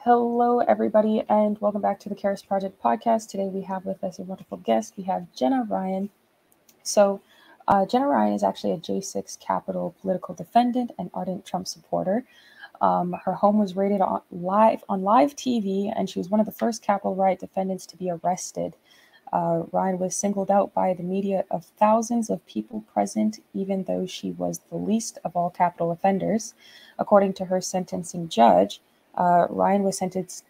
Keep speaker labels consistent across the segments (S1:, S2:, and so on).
S1: Hello, everybody, and welcome back to the Karis Project podcast. Today we have with us a wonderful guest. We have Jenna Ryan. Jenna Ryan is actually a J6 Capitol political defendant and ardent Trump supporter. Her home was raided on live TV, and she was one of the first Capitol riot defendants to be arrested. Ryan was singled out by the media of thousands of people present, even though she was the least of all Capitol offenders. According to her sentencing judge, Ryan was sentenced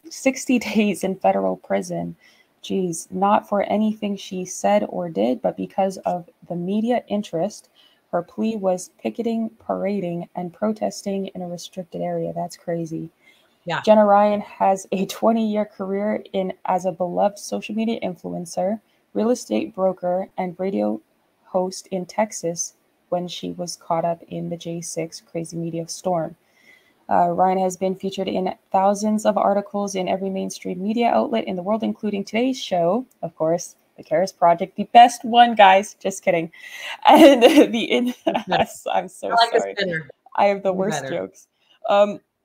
S1: 60 days in federal prison. Geez, not for anything she said or did, but because of the media interest. Her plea was picketing, parading, and protesting in a restricted area. That's crazy.
S2: Yeah.
S1: Jenna Ryan has a 20-year career as a beloved social media influencer, real estate broker, and radio host in Texas when she was caught up in the J6 crazy media storm. Ryan has been featured in thousands of articles in every mainstream media outlet in the world, including today's show, of course, the Karis Project, the best one, guys. Just kidding. And I'm so sorry. I have the worst jokes.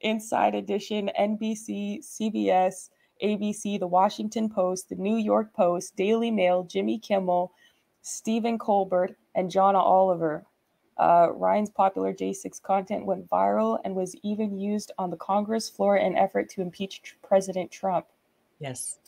S1: Inside Edition, NBC, CBS, ABC, The Washington Post, The New York Post, Daily Mail, Jimmy Kimmel, Stephen Colbert, and John Oliver. Ryan's popular J6 content went viral and was even used on the Congress floor in an effort to impeach President Trump.
S2: Yes.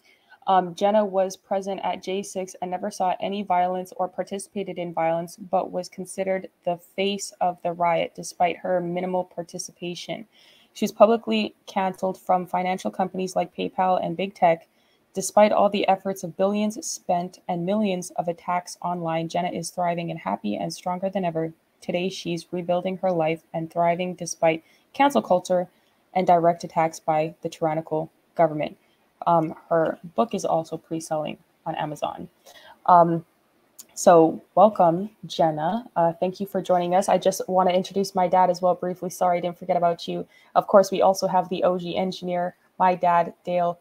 S1: Jenna was present at J6 and never saw any violence or participated in violence, but was considered the face of the riot despite her minimal participation. She was publicly canceled from financial companies like PayPal and Big Tech. Despite all the efforts of billions spent and millions of attacks online, Jenna is thriving and happy and stronger than ever. Today, she's rebuilding her life and thriving despite cancel culture and direct attacks by the tyrannical government. Her book is also pre-selling on Amazon. So welcome, Jenna. Thank you for joining us. I just want to introduce my dad as well briefly. Sorry, I didn't forget about you. Of course, we also have the OG engineer, my dad, Dale.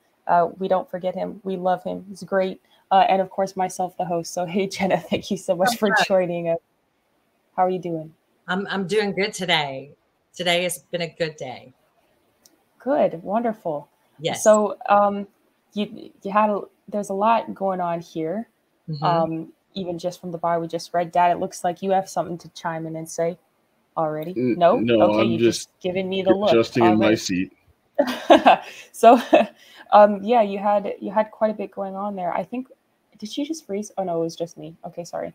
S1: We don't forget him. We love him. He's great. And of course, myself, the host. So hey, Jenna, thank you so much for joining us. How are you doing?
S2: I'm doing good today. Today has been a good day.
S1: Good, wonderful.
S2: Yes.
S1: So there's a lot going on here.
S2: Mm-hmm.
S1: Even just from the bio we just read, Dad, it looks like you have something to chime in and say already. No, okay,
S3: I'm
S1: you're just giving me the look.
S3: Adjusting in my seat.
S1: So, yeah, you had quite a bit going on there. I think, did she just freeze? Oh no, it was just me. Okay, sorry.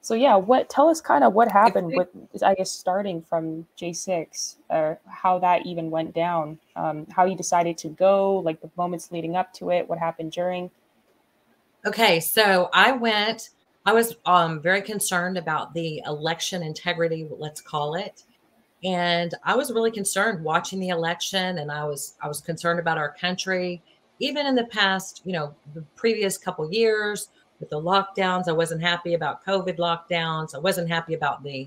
S1: So yeah, tell us kind of what happened with, I guess, starting from J6, or how that even went down, how you decided to go, like the moments leading up to it, what happened during.
S2: Okay, so I was very concerned about the election integrity, let's call it. And I was really concerned watching the election, and I was concerned about our country. Even in the past, the previous couple years with the lockdowns, I wasn't happy about COVID lockdowns. I wasn't happy about the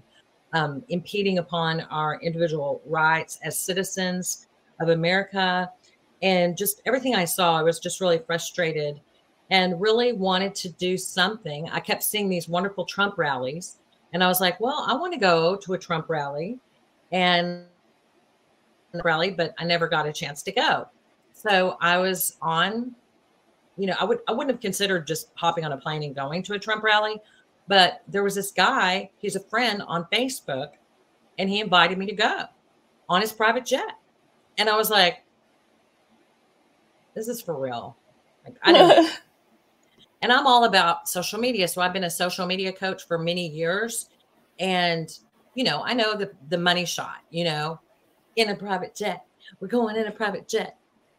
S2: impeding upon our individual rights as citizens of America. And just everything I saw, I was just really frustrated and really wanted to do something. I kept seeing these wonderful Trump rallies, and I was like, well, I want to go to a Trump rally. But I never got a chance to go. So I was on, I wouldn't have considered just hopping on a plane and going to a Trump rally, but there was this guy, he's a friend on Facebook, and he invited me to go on his private jet. And I was like, this is for real. Like, I didn't. And I'm all about social media. So I've been a social media coach for many years. And I know the money shot, in a private jet. We're going in a private jet.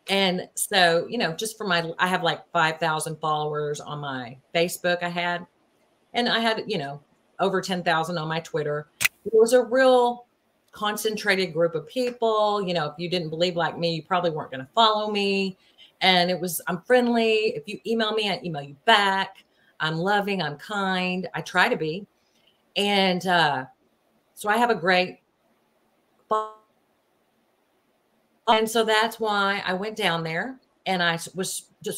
S2: And so, just I have like 5,000 followers on my Facebook I had. And I had, over 10,000 on my Twitter. It was a real concentrated group of people. If you didn't believe like me, you probably weren't going to follow me. And I'm friendly. If you email me, I email you back. I'm loving, I'm kind. I try to be. And, so I have a great, and so that's why I went down there, and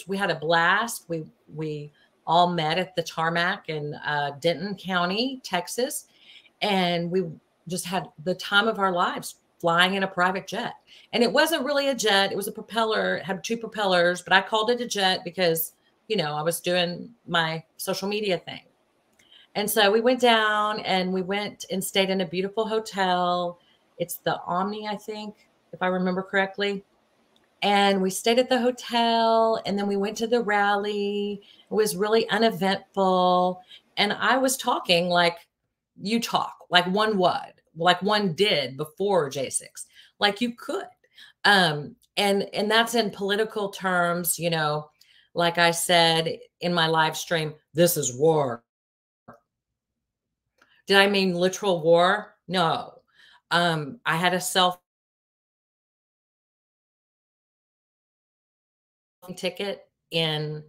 S2: we had a blast. We all met at the tarmac in Denton County, Texas, and we just had the time of our lives flying in a private jet. And it wasn't really a jet. It was a propeller. It had 2 propellers, but I called it a jet because, you know, I was doing my social media thing. And so we went down and we went and stayed in a beautiful hotel. It's the Omni, I think, if I remember correctly. And we stayed at the hotel and then we went to the rally. It was really uneventful. And I was talking like you talk, like one would, like one did before J6, like you could. And that's in political terms, you know, like I said in my live stream, this is war. Did I mean literal war? No. I had a ticket in,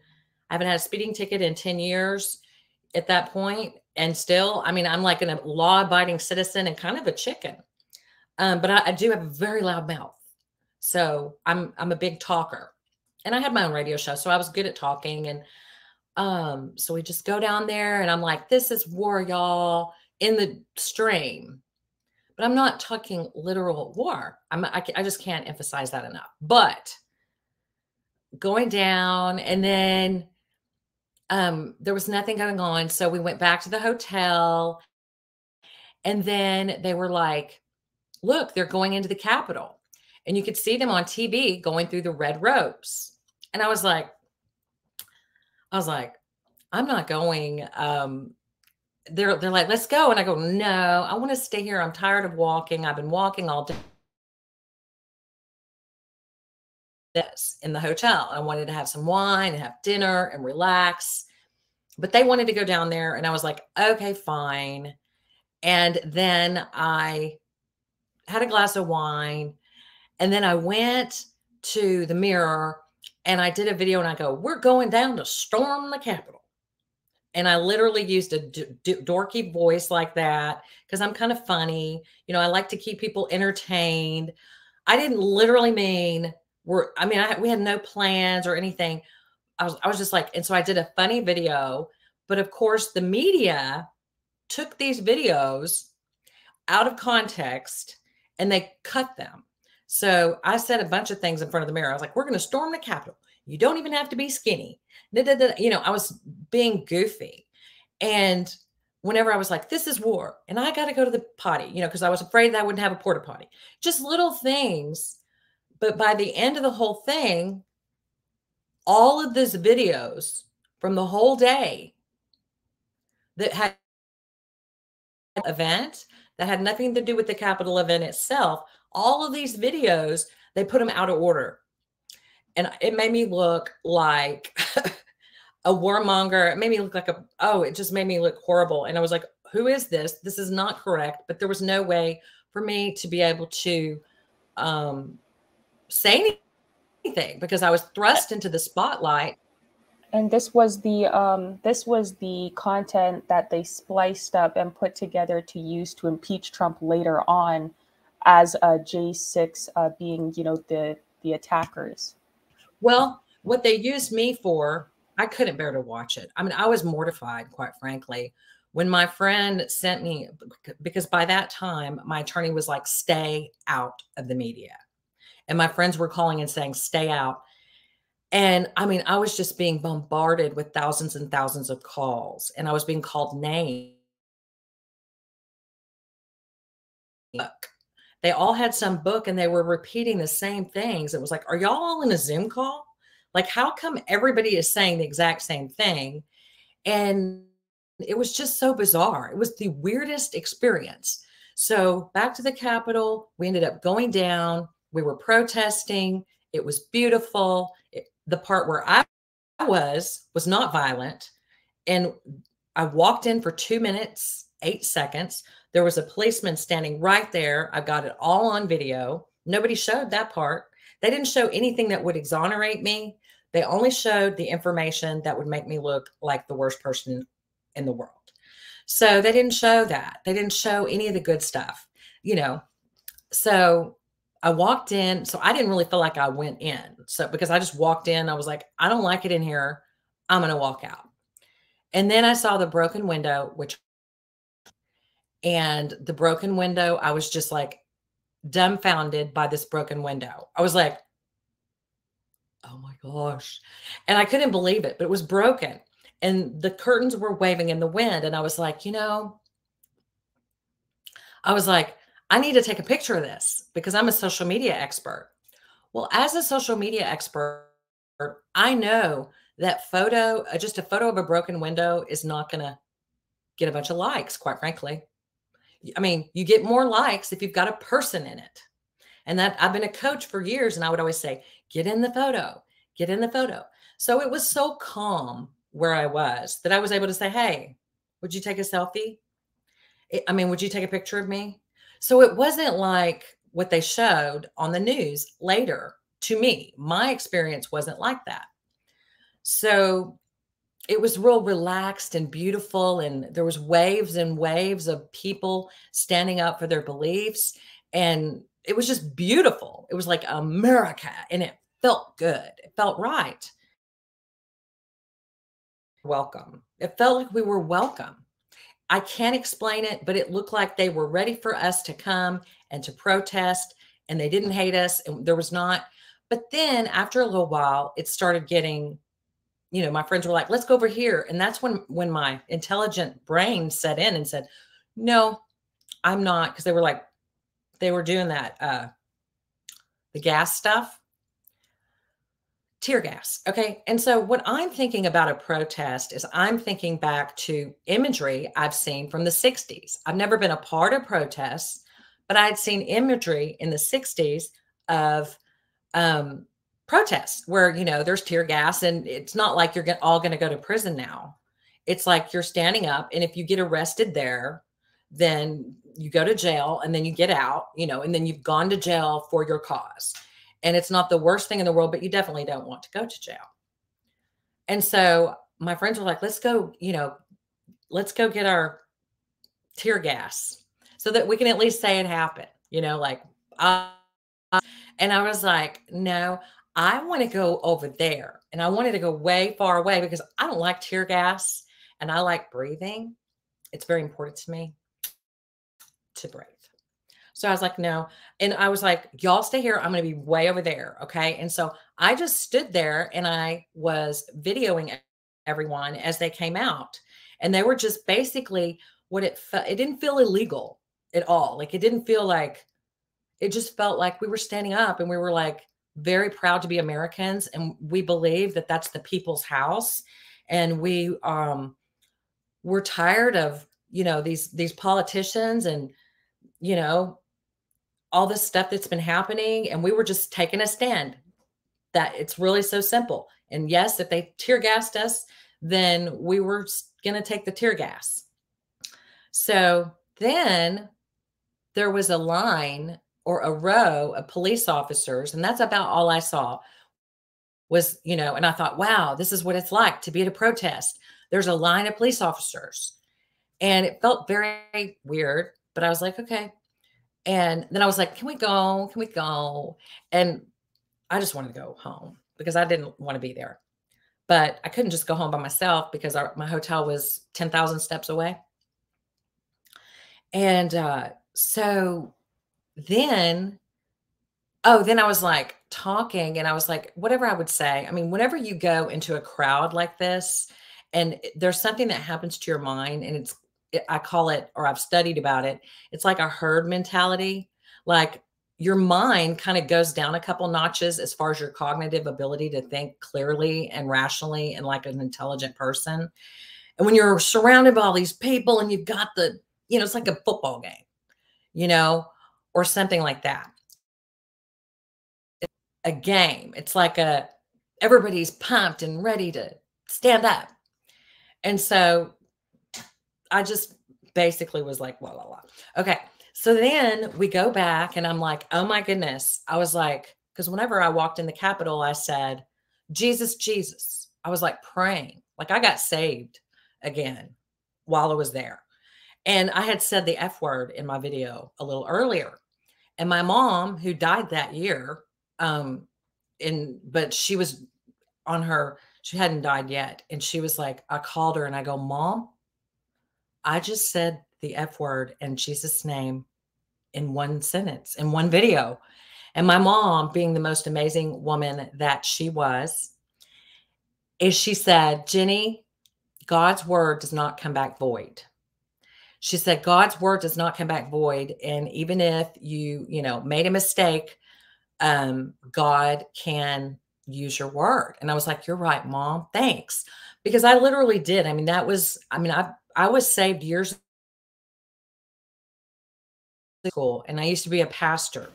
S2: I haven't had a speeding ticket in 10 years at that point. And still, I mean, I'm like a law abiding citizen and kind of a chicken. But I do have a very loud mouth. So I'm a big talker and I had my own radio show. So I was good at talking. And so we just go down there and I'm like, this is war, y'all, in the stream. But I'm not talking literal war. I just can't emphasize that enough. But going down and then there was nothing going on. So we went back to the hotel and then they were like, look, they're going into the Capitol. And you could see them on TV going through the red ropes. And I was like, I'm not going. They're like, let's go. And I go, no, I want to stay here. I'm tired of walking. I've been walking all day. This in the hotel. I wanted to have some wine and have dinner and relax. But they wanted to go down there. And I was like, okay, fine. And then I had a glass of wine. And then I went to the Mirror and I did a video and I go, we're going down to storm the Capitol. And I literally used a dorky voice like that because I'm kind of funny. You know, I like to keep people entertained. I didn't literally mean we had no plans or anything. I was just like, and so I did a funny video, but of course the media took these videos out of context and they cut them. So I said a bunch of things in front of the Mirror. I was like, we're going to storm the Capitol. You don't even have to be skinny. You know, I was being goofy. And whenever I was like, this is war and I got to go to the potty, you know, because I was afraid that I wouldn't have a porta potty, just little things. But by the end of the whole thing, all of these videos from the whole day that had event that had nothing to do with the Capitol event itself, all of these videos, they put them out of order. And it made me look like a warmonger. It made me look like it just made me look horrible. And I was like, who is this? This is not correct. But there was no way for me to be able to say anything because I was thrust into the spotlight.
S1: And this was the content that they spliced up and put together to use to impeach Trump later on as J6 being, you know, the attackers.
S2: Well, what they used me for, I couldn't bear to watch it. I mean, I was mortified, quite frankly, when my friend sent me, because by that time, my attorney was like, stay out of the media. And my friends were calling and saying, stay out. And I mean, I was just being bombarded with thousands and thousands of calls, and I was being called names. Look, they all had some book and they were repeating the same things. It was like, are y'all all in a Zoom call? Like, how come everybody is saying the exact same thing? And it was just so bizarre. It was the weirdest experience. So back to the Capitol, we ended up going down. We were protesting. It was beautiful. The part where I was not violent. And I walked in for 2 minutes, 8 seconds. There was a policeman standing right there. I've got it all on video. Nobody showed that part. They didn't show anything that would exonerate me. They only showed the information that would make me look like the worst person in the world. So they didn't show that. They didn't show any of the good stuff, you know. So I walked in. So I didn't really feel like I went in. So because I just walked in, I was like, I don't like it in here. I'm going to walk out. And then I saw the broken window, and the broken window, I was just like, dumbfounded by this broken window. I was like, oh my gosh. And I couldn't believe it, but it was broken. And the curtains were waving in the wind. And I was like, I need to take a picture of this because I'm a social media expert. Well, as a social media expert, I know that just a photo of a broken window is not going to get a bunch of likes, quite frankly. I mean, you get more likes if you've got a person in it. And that I've been a coach for years, and I would always say, get in the photo, get in the photo. So it was so calm where I was that I was able to say, hey, would you take a selfie? Would you take a picture of me? So it wasn't like what they showed on the news later to me. My experience wasn't like that. So it was real relaxed and beautiful. And there was waves and waves of people standing up for their beliefs. And it was just beautiful. It was like America, and it felt good. It felt right. Welcome. It felt like we were welcome. I can't explain it, but it looked like they were ready for us to come and to protest, and they didn't hate us. And there was not. But then after a little while, it started getting, my friends were like, let's go over here. And that's when my intelligent brain set in and said, no, I'm not. Because they were doing that, the gas stuff, tear gas. Okay. And so what I'm thinking about a protest is I'm thinking back to imagery I've seen from the 60s. I've never been a part of protests, but I had seen imagery in the 60s of protests where, there's tear gas, and it's not like you're all going to go to prison now. It's like you're standing up, and if you get arrested there, then you go to jail, and then you get out, and then you've gone to jail for your cause. And it's not the worst thing in the world, but you definitely don't want to go to jail. And so my friends were like, let's go get our tear gas so that we can at least say it happened, and I was like, no, I want to go over there. And I wanted to go way far away because I don't like tear gas, and I like breathing. It's very important to me to breathe. So I was like, no. And I was like, y'all stay here. I'm going to be way over there. Okay. And so I just stood there, and I was videoing everyone as they came out. And they were just basically it didn't feel illegal at all. Like, it didn't feel like, it just felt like we were standing up, and we were like very proud to be Americans. And we believe that that's the people's house. And we're tired of, these politicians and, all this stuff that's been happening. And we were just taking a stand that it's really so simple. And yes, if they tear gassed us, then we were going to take the tear gas. So then there was a line or a row of police officers, and that's about all I saw was, and I thought, wow, this is what it's like to be at a protest. There's a line of police officers, and it felt very weird, but I was like, okay. And then I was like, can we go? Can we go? And I just wanted to go home because I didn't want to be there. But I couldn't just go home by myself because my hotel was 10,000 steps away. And so then I was like talking, and I was like, whatever I would say. I mean, whenever you go into a crowd like this, and there's something that happens to your mind, and I call it, or I've studied about it, it's like a herd mentality. Like, your mind kind of goes down a couple notches as far as your cognitive ability to think clearly and rationally and like an intelligent person. And when you're surrounded by all these people, and you've got it's like a football game, or something like that. A game. It's like everybody's pumped and ready to stand up. And so I just basically was like, la, la, la. Okay. So then we go back, and I'm like, oh my goodness. I was like, because whenever I walked in the Capitol, I said, Jesus, Jesus. I was like praying. Like, I got saved again while I was there. And I had said the F word in my video a little earlier. And my mom, who died that year, but she was she hadn't died yet. And she was like, I called her and I go, Mom, I just said the F word in Jesus' name, in one sentence, in one video. And my mom, being the most amazing woman that she was, is she said, Jenny, God's word does not come back void. She said, God's word does not come back void. And even if you made a mistake, God can use your word. And I was like, you're right, Mom. Thanks. Because I literally did. I mean, I was saved years ago, and I used to be a pastor.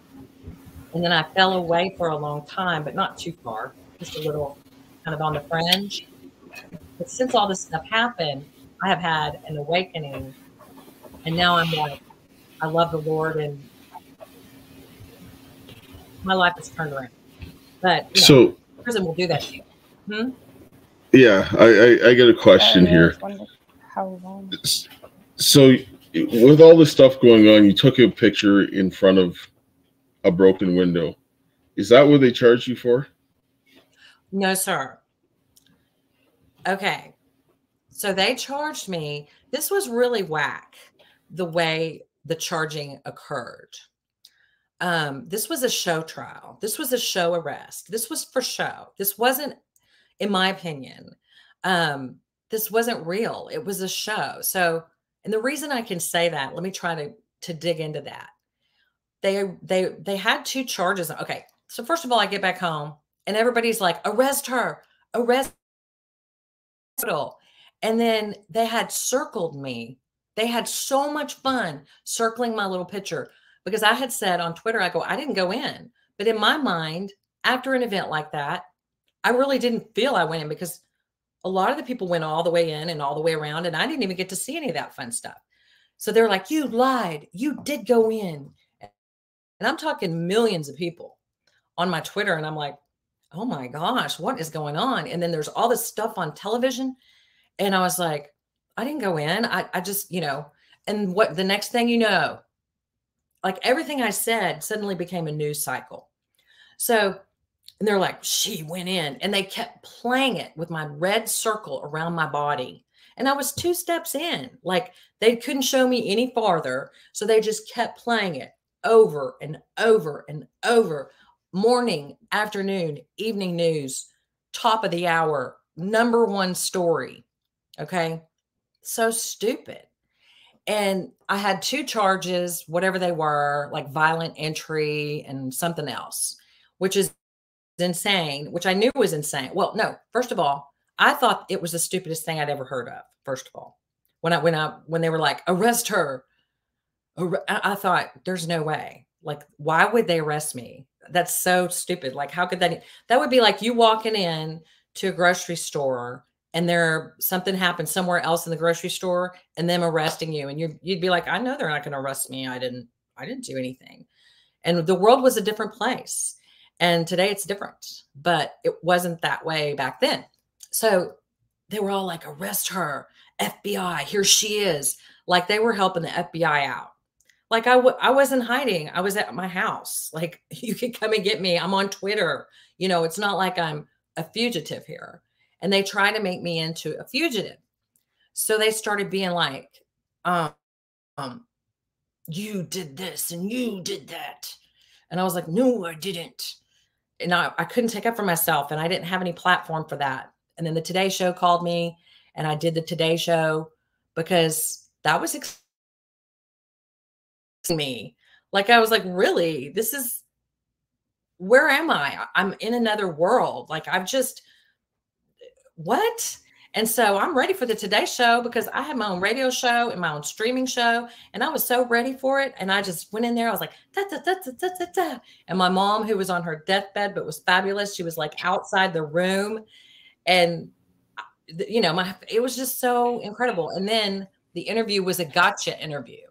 S2: And then I fell away for a long time, but not too far, just a little kind of on the fringe. But since all this stuff happened, I have had an awakening. And now I'm like, I love the Lord, and my life has turned around. But prison will do that to you.
S3: Yeah, I get a question here.
S1: How long?
S3: So with all this stuff going on, you took a picture in front of a broken window. Is that what they charged you for?
S2: No, sir. Okay. So they charged me. This was really whack, the way the charging occurred. This was a show trial. This was a show arrest. This was for show. This wasn't, in my opinion, this wasn't real. It was a show. So, and the reason I can say that, let me try to dig into that. They had 2 charges. Okay. So first of all, I get back home and everybody's like, arrest her, arrest her. And then they had circled me. They had so much fun circling my little picture because I had said on Twitter, I didn't go in. But in my mind, after an event like that, I really didn't feel I went in because a lot of the people went all the way in and all the way around, and I didn't even get to see any of that fun stuff. So they're like, you lied. You did go in. And I'm talking millions of people on my Twitter. And I'm like, oh my gosh, what is going on? And then there's all this stuff on television. And I was like, I didn't go in. I just, and what the next thing you know, like everything I said suddenly became a news cycle. So, and they're like, she went in, and they kept playing it with my red circle around my body. And I was 2 steps in, like they couldn't show me any farther. So they just kept playing it over and over and over. Morning, afternoon, evening news, top of the hour, #1 story. Okay. So stupid. And I had 2 charges, whatever they were, like violent entry and something else, which is insane, which I knew was insane. Well, no, first of all, I thought it was the stupidest thing I'd ever heard of. First of all, when they were like, arrest her, I thought there's no way. Like, why would they arrest me? That's so stupid. Like, how could that would be like you walking in to a grocery store and something happened somewhere else in the grocery store and them arresting you. And you'd be like, I know they're not going to arrest me. I didn't do anything. And the world was a different place. And today it's different, but it wasn't that way back then. So they were all like, arrest her, FBI, here she is. Like they were helping the FBI out. Like I wasn't hiding. I was at my house. Like you could come and get me. I'm on Twitter. It's not like I'm a fugitive here. And they try to make me into a fugitive. So they started being like, you did this and you did that. And I was like, no, I didn't. And I couldn't take up for myself, and I didn't have any platform for that. And then the Today Show called me, and I did the Today Show because that was me. Like, I was like, really, where am I? I'm in another world. Like what? And so I'm ready for the Today Show because I had my own radio show and my own streaming show, and I was so ready for it. And I just went in there. I was like, da, da, da, da, da, da, da. And my mom, who was on her deathbed but was fabulous, she was like outside the room, and it was just so incredible. And then the interview was a gotcha interview,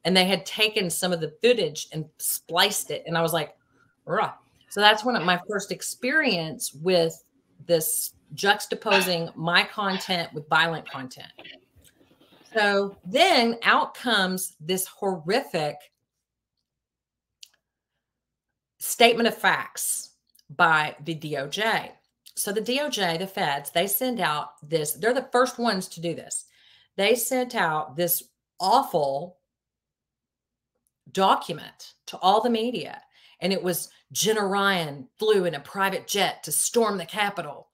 S2: and they had taken some of the footage and spliced it, and I was like, rah. So that's my first experience with this juxtaposing my content with violent content. So then out comes this horrific statement of facts by the DOJ. So the DOJ, the feds, they send out this, they're the first ones to do this. They sent out this awful document to all the media. And it was Jenna Ryan flew in a private jet to storm the Capitol.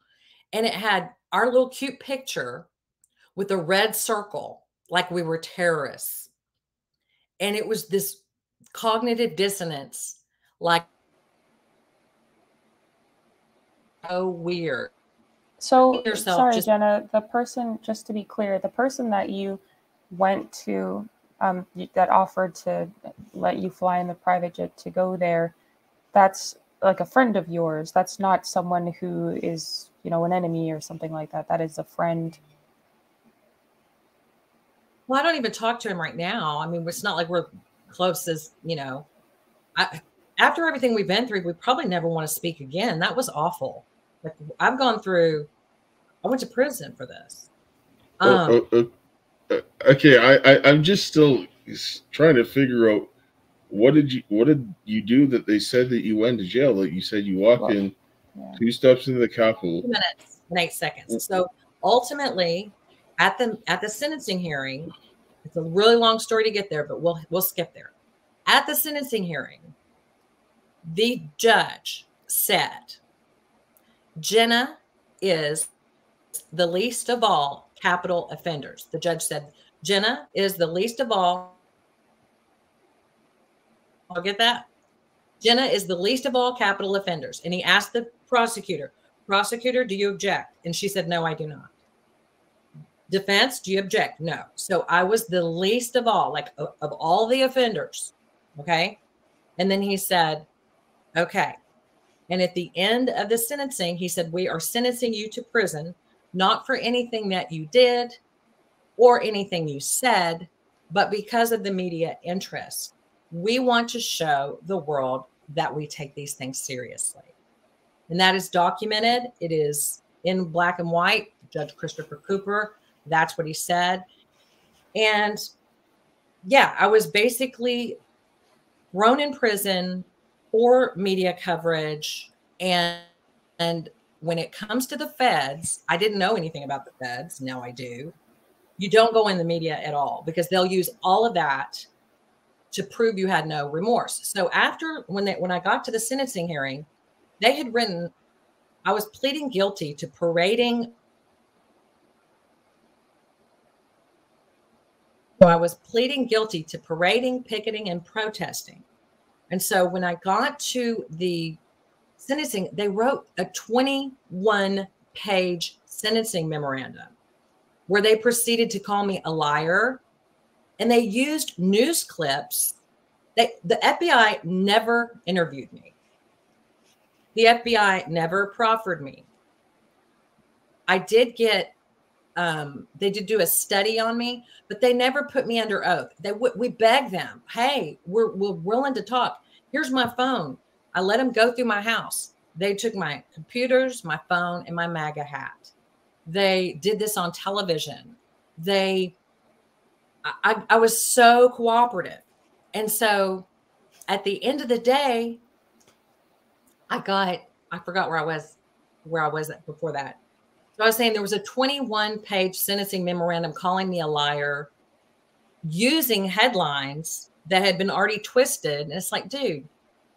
S2: And it had our little cute picture with a red circle, like we were terrorists. And it was this cognitive dissonance, like, oh, weird.
S1: So, sorry, Jenna, the person, just to be clear, the person that you went to, that offered to let you fly in the private jet to go there, that's like a friend of yours. That's not someone who is, you know, an enemy or something like that. That is a friend.
S2: Well, I don't even talk to him right now. I mean, it's not like we're close as, you know, after everything we've been through, we probably never want to speak again. That was awful. Like, I've gone through, I went to prison for this.
S3: Okay, I'm just still trying to figure out what did you do that they said that you went to jail? Like you said, you walked in 2 steps into the Capitol.
S2: 2 minutes and 8 seconds. So ultimately, at the sentencing hearing, it's a really long story to get there, but we'll skip there. At the sentencing hearing, the judge said, Jenna is the least of all capital offenders. The judge said, Jenna is the least of all. I'll get that. Jenna is the least of all capital offenders. And he asked the prosecutor, do you object? And she said, no, I do not. Defense, do you object? No. So I was the least of all, like of all the offenders. Okay. And then he said, okay. And at the end of the sentencing, he said, we are sentencing you to prison, not for anything that you did or anything you said, but because of the media interest. We want to show the world that we take these things seriously. And that is documented. It is in black and white. Judge Christopher Cooper, that's what he said. And yeah, I was basically thrown in prison for media coverage. And when it comes to the feds, I didn't know anything about the feds. Now I do. You don't go in the media at all because they'll use all of that to prove you had no remorse. So after, when I got to the sentencing hearing, they had written, I was pleading guilty to parading. So I was pleading guilty to parading, picketing, and protesting. And so when I got to the sentencing, they wrote a 21-page sentencing memorandum where they proceeded to call me a liar. And they used news clips. The FBI never interviewed me. The FBI never proffered me. I did get, they did do a study on me, but they never put me under oath. We begged them, hey, we're willing to talk. Here's my phone. I let them go through my house. They took my computers, my phone, and my MAGA hat. They did this on television. I was so cooperative. And so at the end of the day, I forgot where I was before that. So I was saying there was a 21-page sentencing memorandum calling me a liar, using headlines that had been already twisted. And it's like, dude,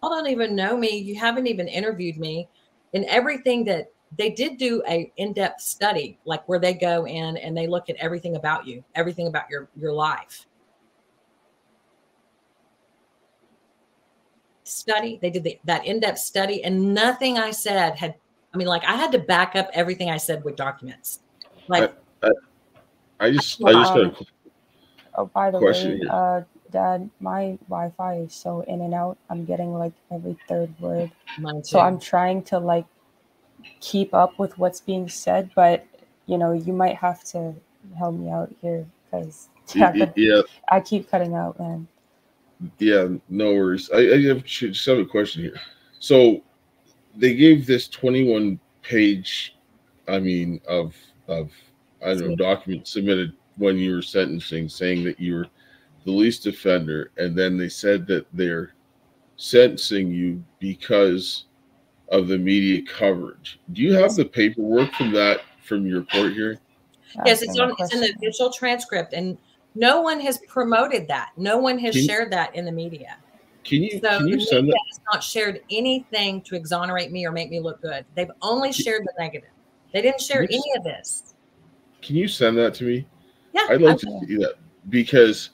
S2: y'all don't even know me. You haven't even interviewed me. And everything that they did do a in-depth study, like where they go in and they look at everything about you, everything about your life. Study. They did that in-depth study, and nothing I said had, I mean, like I had to back up everything I said with documents. Like
S3: I just got a
S1: by the
S3: question
S1: way, Dad, my Wi-Fi is so in and out. I'm getting like every third word.
S2: Mine too.
S1: So I'm trying to like keep up with what's being said, but you know, you might have to help me out here because I keep cutting out, man.
S3: Yeah, no worries. I just have a question here. So they gave this 21-page, I mean, of I don't know, document submitted when you were sentencing, saying that you were the least offender, and then they said that they're sentencing you because of the media coverage. Do you have the paperwork from your court hearing?
S2: Yes, it's in the official transcript. And No one has promoted that. No one has shared that in the media.
S3: Can you
S2: the
S3: send
S2: media
S3: that?
S2: has not shared anything to exonerate me or make me look good. They've only shared the negative. They didn't share any of this.
S3: Can you send that to me?
S2: Yeah,
S3: I'd like to see that, because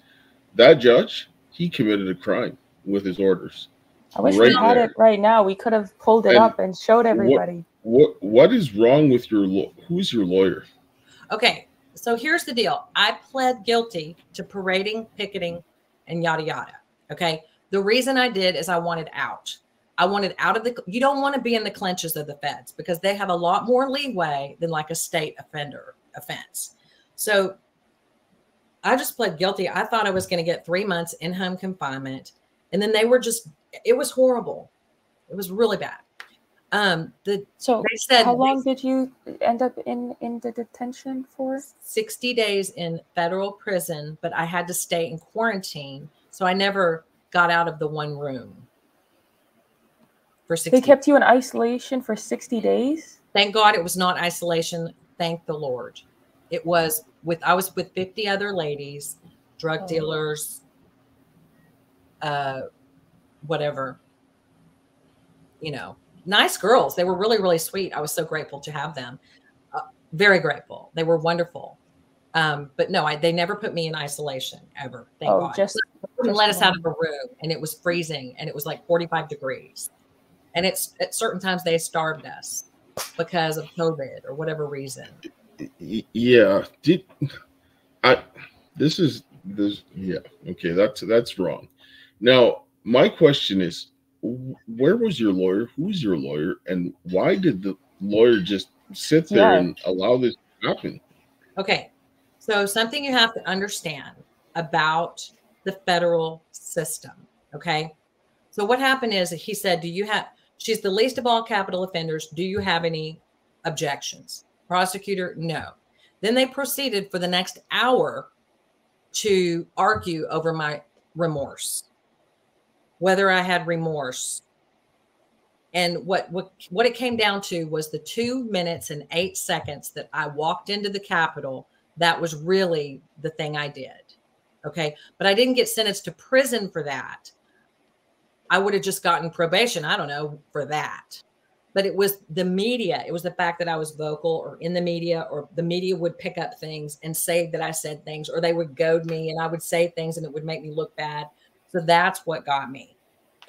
S3: that judge, he committed a crime with his orders.
S1: I wish we had it right now. We could have pulled it up and showed everybody.
S3: What is wrong with who's your lawyer?
S2: Okay, so here's the deal. I pled guilty to parading, picketing, and yada yada. Okay. The reason I did is I wanted out. I wanted out of you don't want to be in the clutches of the feds, because they have a lot more leeway than like a state offense. So I just pled guilty. I thought I was going to get 3 months in home confinement. And then it was horrible. It was really bad. They said,
S1: how long did you end up in the detention for?
S2: 60 days in federal prison, but I had to stay in quarantine. So I never got out of the one room for 60 days.
S1: They kept you in isolation for 60 days?
S2: Thank God it was not isolation. Thank the Lord. I was with 50 other ladies, drug dealers, whatever, nice girls. They were really, really sweet. I was so grateful to have them. Very grateful. They were wonderful. But no, they never put me in isolation ever. Thank God. Just let us out of a room, and it was freezing, and it was like 45 degrees. And at certain times they starved us because of COVID or whatever reason.
S3: Yeah. Yeah. Okay. That's wrong. Now, my question is, where was your lawyer? Who's your lawyer? And why did the lawyer just sit there and allow this to happen? Okay.
S2: So something you have to understand about the federal system. Okay. So what happened is he said, she's the least of all capital offenders. Do you have any objections? Prosecutor, no. Then they proceeded for the next hour to argue over my remorse, whether I had remorse. And what it came down to was the 2 minutes and 8 seconds that I walked into the Capitol. That was really the thing I did. Okay. But I didn't get sentenced to prison for that. I would have just gotten probation, I don't know, for that. But it was the media. It was the fact that I was vocal or in the media, or the media would pick up things and say that I said things, or they would goad me and I would say things and it would make me look bad. So that's what got me.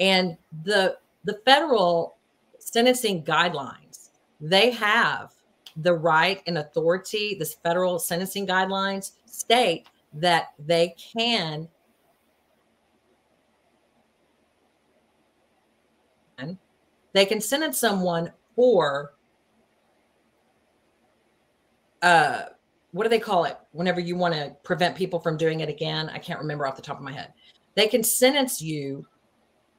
S2: And the federal sentencing guidelines, they have the right and authority. This federal sentencing guidelines state that they can sentence someone for what do they call it whenever you want to prevent people from doing it again? I can't remember off the top of my head. They can sentence you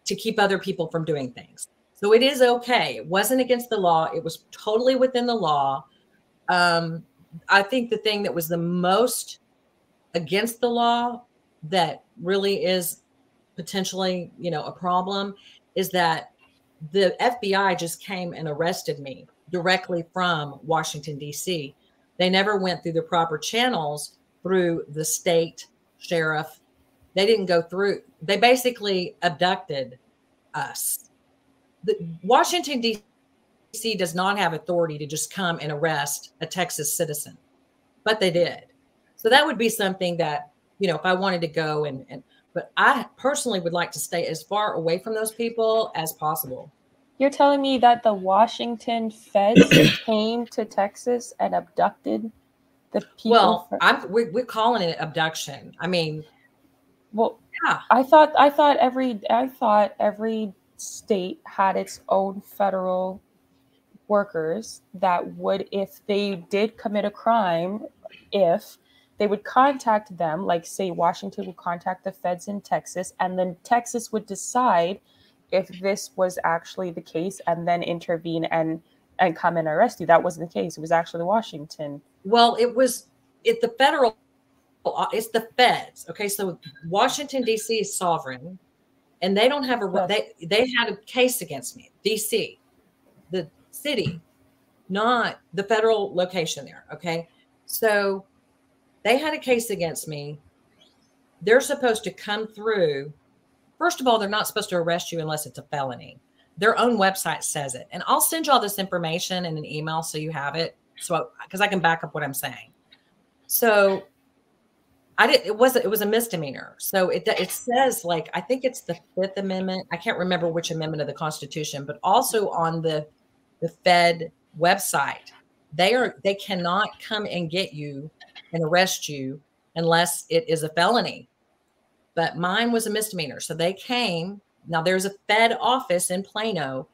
S2: to keep other people from doing things. So it is okay. It wasn't against the law. It was totally within the law. I think the thing that was the most against the law that really is potentially, a problem is that the FBI just came and arrested me directly from Washington, D.C. They never went through the proper channels through the state sheriff. They didn't go through. They basically abducted us. The Washington, D.C. does not have authority to just come and arrest a Texas citizen, but they did. So that would be something that, if I wanted to go but I personally would like to stay as far away from those people as possible.
S1: You're telling me that the Washington feds came to Texas and abducted the people?
S2: Well, we're calling it abduction. I mean,
S1: well, yeah. I thought every state had its own federal workers that would, if they did commit a crime, if they would contact them, like say Washington would contact the feds in Texas, and then Texas would decide if this was actually the case and then intervene and come and arrest you. That wasn't the case. It was actually Washington.
S2: Well, it's the feds. Okay. So Washington, D.C. is sovereign, and they don't have they had a case against me. D.C., the city, not the federal location there. Okay. So they had a case against me, they're supposed to come through. First of all, they're not supposed to arrest you unless it's a felony. Their own website says it. And I'll send you all this information in an email so you have it. So, because I can back up what I'm saying. So it was a misdemeanor. So it says, like, I think it's the Fifth Amendment. I can't remember which amendment of the Constitution, but also on the Fed website, they cannot come and get you and arrest you unless it is a felony. But mine was a misdemeanor. So they came. Now there's a Fed office in Plano,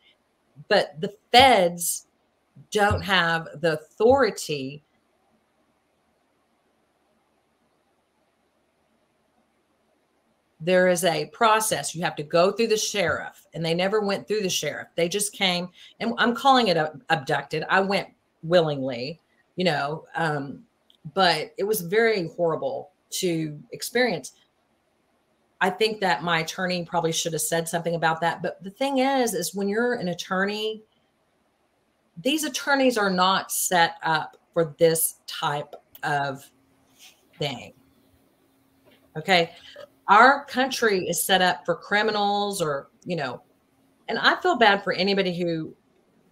S2: but the feds don't have the authority there is a process. You have to go through the sheriff, and they never went through the sheriff. They just came, and I'm calling it abducted. I went willingly, but it was very horrible to experience. I think that my attorney probably should have said something about that. But the thing is when you're an attorney, these attorneys are not set up for this type of thing. Okay. Our country is set up for criminals or, and I feel bad for anybody who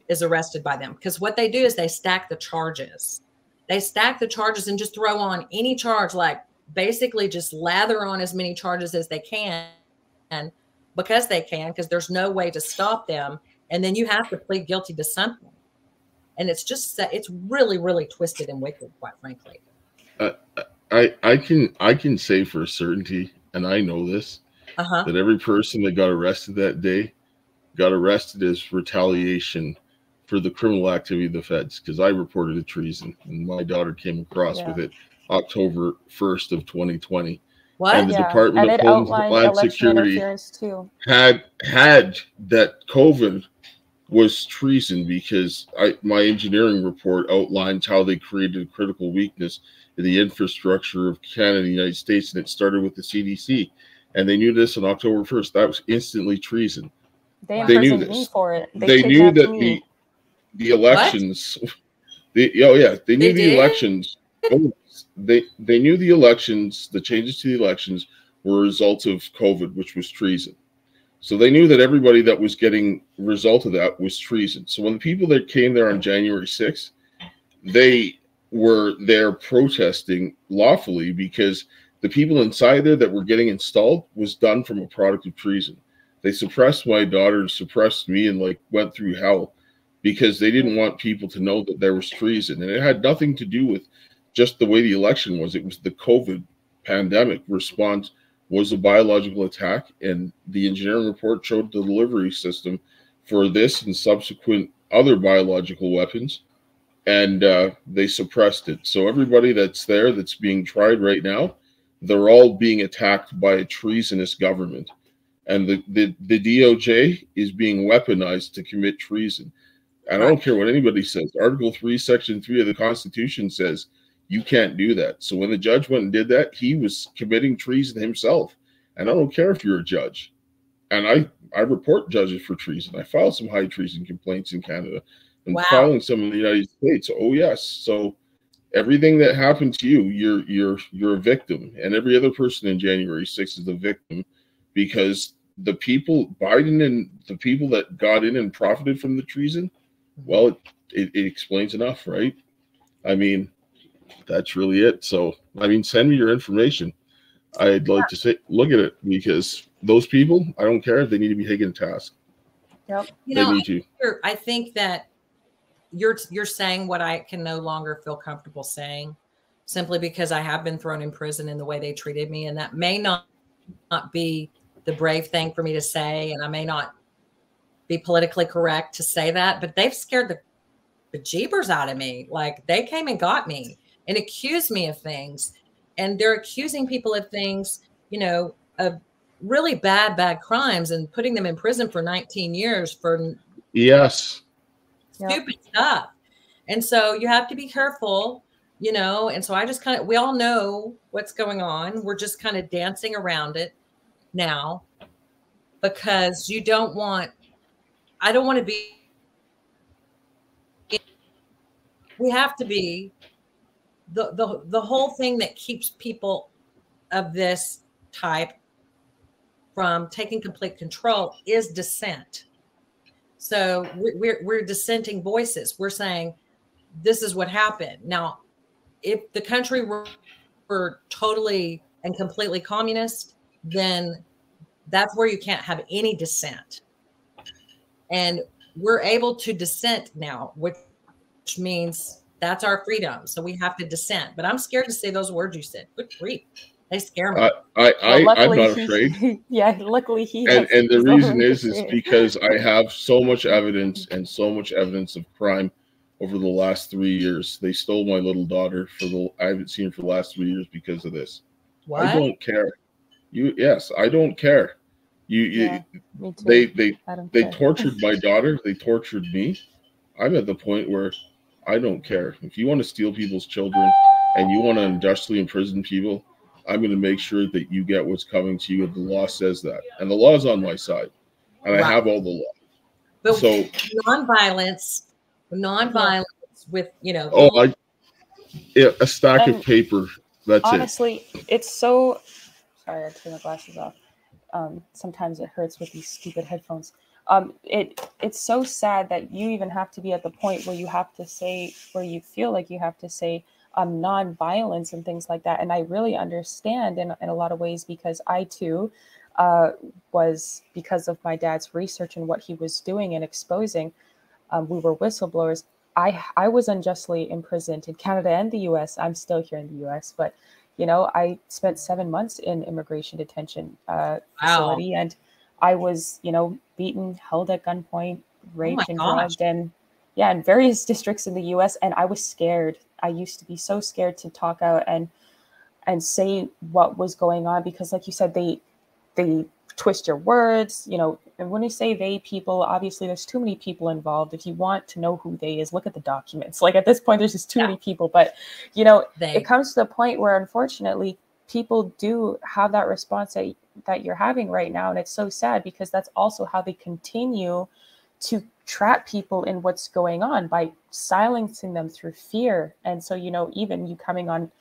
S2: is arrested by them, because what they do is they stack the charges. They stack the charges and just throw on any charge, like basically just lather on as many charges as they can, and because there's no way to stop them. And then you have to plead guilty to something. And it's really, really twisted and wicked, quite frankly.
S3: I can say for certainty, and I know this, that every person that got arrested that day got arrested as retaliation for the criminal activity of the feds, because I reported a treason, and my daughter came across with it October 1st of 2020.
S2: What?
S3: And the Department of Homeland Security had that COVID was treason, because my engineering report outlines how they created a critical weakness in the infrastructure of Canada and the United States, and it started with the CDC. And they knew this on October 1st. That was instantly treason.
S1: They knew this. For it.
S3: They knew that the elections. They knew the elections. They knew the elections. The changes to the elections were a result of COVID, which was treason. So they knew that everybody that was getting a result of that was treason. So when the people that came there on January 6th, they were there protesting lawfully, because the people inside there that were getting installed was done from a product of treason. They suppressed my daughter, suppressed me, and went through hell, because they didn't want people to know that there was treason. And it had nothing to do with just the way the election was. It was the COVID pandemic response was a biological attack, and the engineering report showed the delivery system for this and subsequent other biological weapons, and they suppressed it. So everybody that's there that's being tried right now, they're all being attacked by a treasonous government. And the DOJ is being weaponized to commit treason. And I don't care what anybody says. Article 3, Section 3 of the Constitution says you can't do that. So when the judge went and did that, he was committing treason himself. And I don't care if you're a judge. And I report judges for treason. I filed some high treason complaints in Canada and filing some in the United States. Oh, yes. So everything that happened to you, you're a victim. And every other person in January 6th is a victim, because the people, Biden and the people that got in and profited from the treason, well, it explains enough, right? I mean, that's really it. So, I mean, send me your information. I'd like to say, look at it, because those people, I don't care if they need to be taken to task.
S1: Yep.
S3: They need to.
S2: I think that you're saying what I can no longer feel comfortable saying, simply because I have been thrown in prison in the way they treated me. And that may not be the brave thing for me to say, and I may not be politically correct to say that, but they've scared the bejeebers out of me. Like, they came and got me and accused me of things, and they're accusing people of things, of really bad crimes, and putting them in prison for 19 years for stupid stuff. And so you have to be careful, and so I just we all know what's going on. We're just kind of dancing around it now, because I don't want to be, we have to be the whole thing that keeps people of this type from taking complete control is dissent. So we're dissenting voices. We're saying this is what happened. Now, if the country were totally and completely communist, then that's where you can't have any dissent. And we're able to dissent now, which means that's our freedom. So we have to dissent. But I'm scared to say those words you said. Good grief. They scare me.
S3: I'm not afraid.
S1: Yeah, luckily he
S3: and the reason is
S1: is
S3: because I have so much evidence and so much evidence of crime over the last 3 years. They stole my little daughter I haven't seen her for the last 3 years because of this.
S2: What?
S3: I don't care. Yes, I don't care.
S1: Yeah, me too.
S3: They tortured my daughter. They tortured me. I'm at the point where I don't care. If you want to steal people's children and you want to unjustly imprison people, I'm going to make sure that you get what's coming to you if the law says that. And the law is on my side. And I have all the law.
S2: But
S3: so
S2: nonviolence with,
S3: a stack of paper. That's
S1: honestly, it's so sorry, I turn the glasses off. Sometimes it hurts with these stupid headphones. It's so sad that you even have to be at the point where you have to say, where you feel like you have to say non-violence and things like that. And I really understand in a lot of ways, because I too was, because of my dad's research and what he was doing and exposing, we were whistleblowers. I was unjustly imprisoned in Canada and the US. I'm still here in the US, but I spent 7 months in immigration detention facility, and I was, beaten, held at gunpoint, raped and drugged, and in various districts in the US. And I was scared. I used to be so scared to talk out and say what was going on, because like you said, they twist your words, and when you say they people, obviously there's too many people involved. If you want to know who they is, look at the documents. Like at this point, there's just too many people, but it comes to the point where unfortunately people do have that response that you're having right now. And it's so sad, because that's also how they continue to trap people in what's going on, by silencing them through fear. And so, even you coming on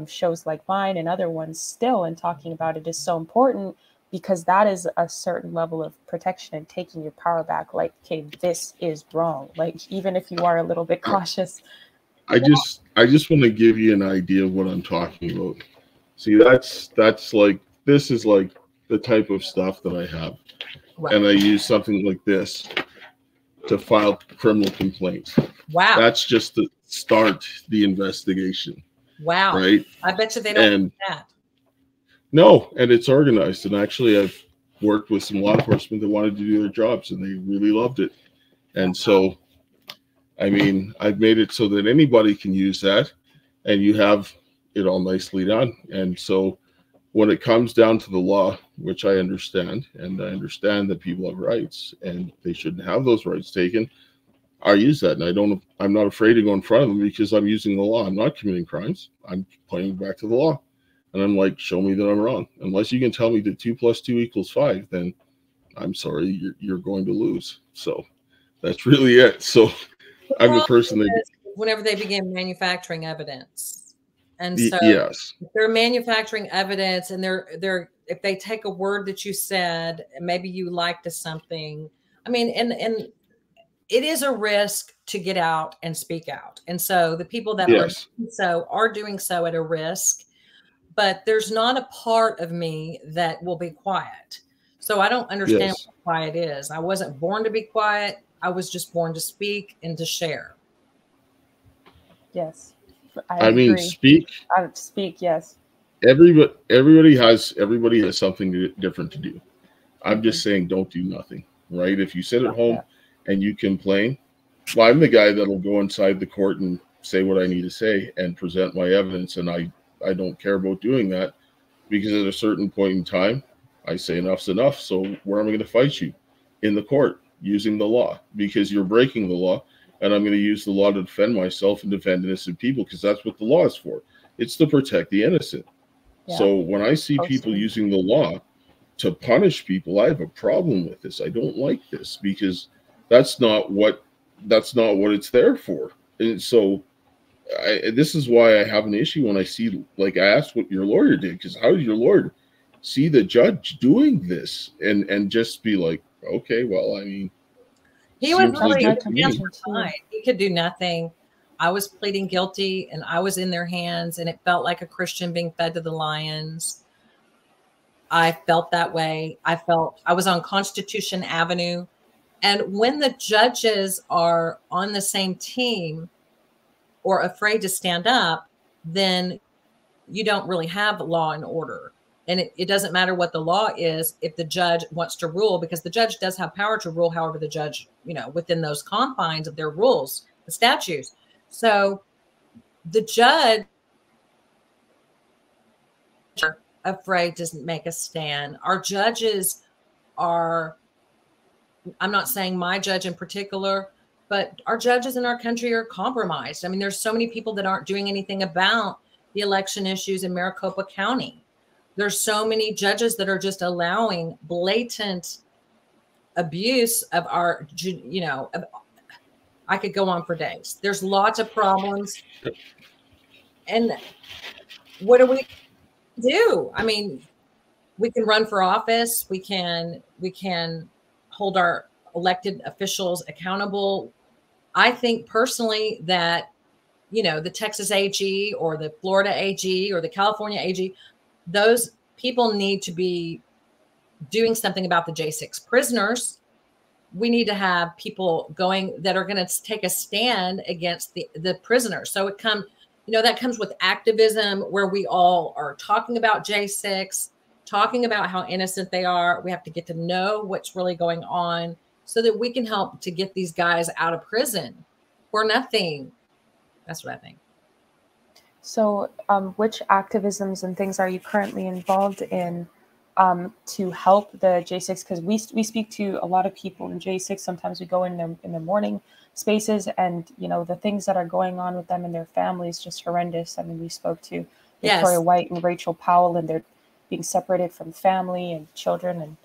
S1: shows like mine and other ones still and talking about it is so important, because that is a certain level of protection and taking your power back. Like, okay, this is wrong. Like, even if you are a little bit cautious.
S3: I just want to give you an idea of what I'm talking about. See, that's like, this is like the type of stuff that I have. Right. And I use something like this to file criminal complaints.
S2: Wow.
S3: That's just to start the investigation.
S2: Wow.
S3: Right?
S2: I bet you they don't do that.
S3: No, and it's organized. And actually, I've worked with some law enforcement that wanted to do their jobs, and they really loved it. And so, I mean, I've made it so that anybody can use that, and you have it all nicely done. And so when it comes down to the law, which I understand, and I understand that people have rights, and they shouldn't have those rights taken, I use that. And I'm not afraid to go in front of them, because I'm using the law. I'm not committing crimes. I'm pointing back to the law. And I'm like, show me that I'm wrong. Unless you can tell me that 2 + 2 = 5, then I'm sorry, you're going to lose. So that's really it. So I'm the person that,
S2: whenever they begin manufacturing evidence, and so
S3: yes,
S2: they're manufacturing evidence, and they're if they take a word that you said, and maybe you liked something. I mean, and it is a risk to get out and speak out, and so the people that are doing so at a risk. But there's not a part of me that will be quiet. So I don't understand what quiet is. I wasn't born to be quiet. I was just born to speak and to share.
S1: Yes.
S3: I mean, speak.
S1: Yes.
S3: Everybody has something different to do. I'm just saying, don't do nothing, right? If you sit at home and you complain, well, I'm the guy that'll go inside the court and say what I need to say and present my evidence. And I don't care about doing that, because at a certain point in time, I say enough's enough. So where am I going to fight you? In the court, using the law, because you're breaking the law. And I'm going to use the law to defend myself and defend innocent people, because that's what the law is for. It's to protect the innocent. Yeah. So when I see people using the law to punish people, I have a problem with this. I don't like this, because that's not what it's there for. And so this is why I have an issue when I see, like, I asked what your lawyer did, because how did your lawyer? see the judge doing this and just be like, okay, well, I mean,
S2: he was really
S1: too.
S2: he could do nothing. I was pleading guilty and I was in their hands, and it felt like a Christian being fed to the lions. I felt that way. I was on Constitution Avenue. And when the judges are on the same team or afraid to stand up, then you don't really have law and order. And it doesn't matter what the law is if the judge wants to rule, because the judge does have power to rule however the judge, within those confines of their rules, the statutes. So the judge are afraid to make a stand. Our judges are, I'm not saying my judge in particular, but our judges in our country are compromised. I mean, there's so many people that aren't doing anything about the election issues in Maricopa County. There's so many judges that are just allowing blatant abuse of our, I could go on for days. There's lots of problems. And what do we do? I mean, we can run for office. We can hold our elected officials accountable. I think personally that, the Texas AG or the Florida AG or the California AG, those people need to be doing something about the J6 prisoners. We need to have people going that are going to take a stand against the prisoners. So it comes, that comes with activism where we all are talking about J6, talking about how innocent they are. We have to get to know what's really going on so that we can help to get these guys out of prison for nothing. That's what I think.
S1: So which activisms and things are you currently involved in to help the J6? Because we speak to a lot of people in J6. Sometimes we go in their morning spaces, and the things that are going on with them and their families just horrendous. I mean, we spoke to Victoria White and Rachel Powell, and they're being separated from family and children. And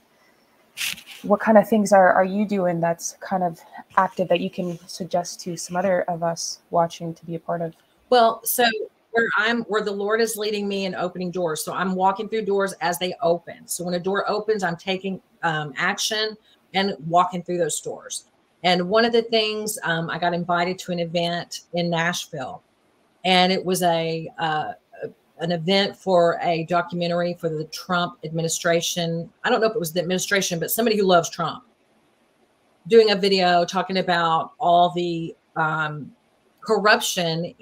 S1: what kind of things are you doing that's kind of active that you can suggest to some other of us watching to be a part of?
S2: Well, so where the Lord is leading me and opening doors. So I'm walking through doors as they open. So when a door opens, I'm taking action and walking through those doors. And one of the things, I got invited to an event in Nashville, and it was an event for a documentary for the Trump administration. I don't know if it was the administration, but somebody who loves Trump, doing a video talking about all the corruption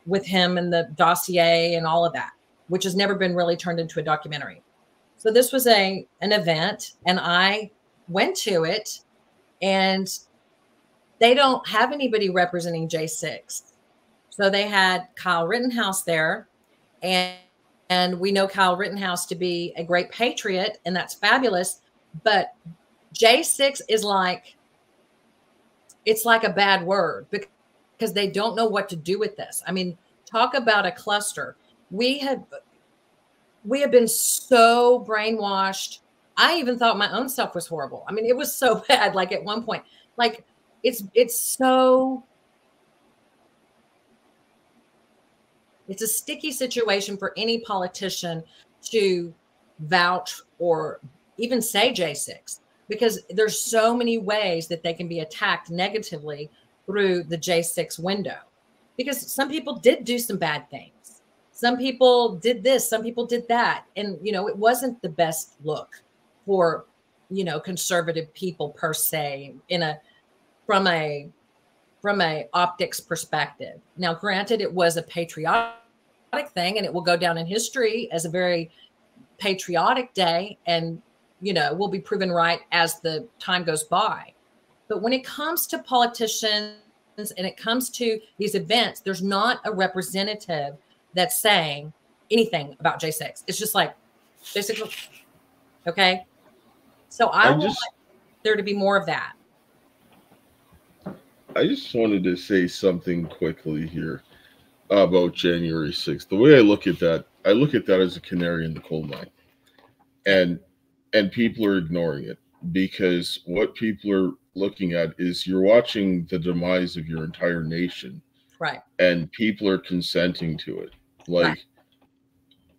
S2: with him and the dossier and all of that, which has never been really turned into a documentary. So this was an event, and I went to it, and they don't have anybody representing J6. So they had Kyle Rittenhouse there, and we know Kyle Rittenhouse to be a great patriot, and that's fabulous. But J6 is it's like a bad word because they don't know what to do with this. I mean, talk about a cluster. We have been so brainwashed. I even thought my own self was horrible. I mean, it was so bad. Like at one point, it's a sticky situation for any politician to vouch or even say J6, because there's so many ways that they can be attacked negatively through the J6 window, because some people did do some bad things. Some people did this, some people did that. And, it wasn't the best look for, conservative people per se from a optics perspective. Now, granted, it was a patriotic thing, and it will go down in history as a very patriotic day, and will be proven right as the time goes by. But when it comes to politicians and it comes to these events, there's not a representative that's saying anything about J6. It's just like J6. Okay. So I want there to be more of that.
S3: I just wanted to say something quickly here about January 6th. The way I look at that as a canary in the coal mine. And people are ignoring it, because what people are looking at is you're watching the demise of your entire nation.
S2: Right.
S3: And people are consenting to it.
S2: Right.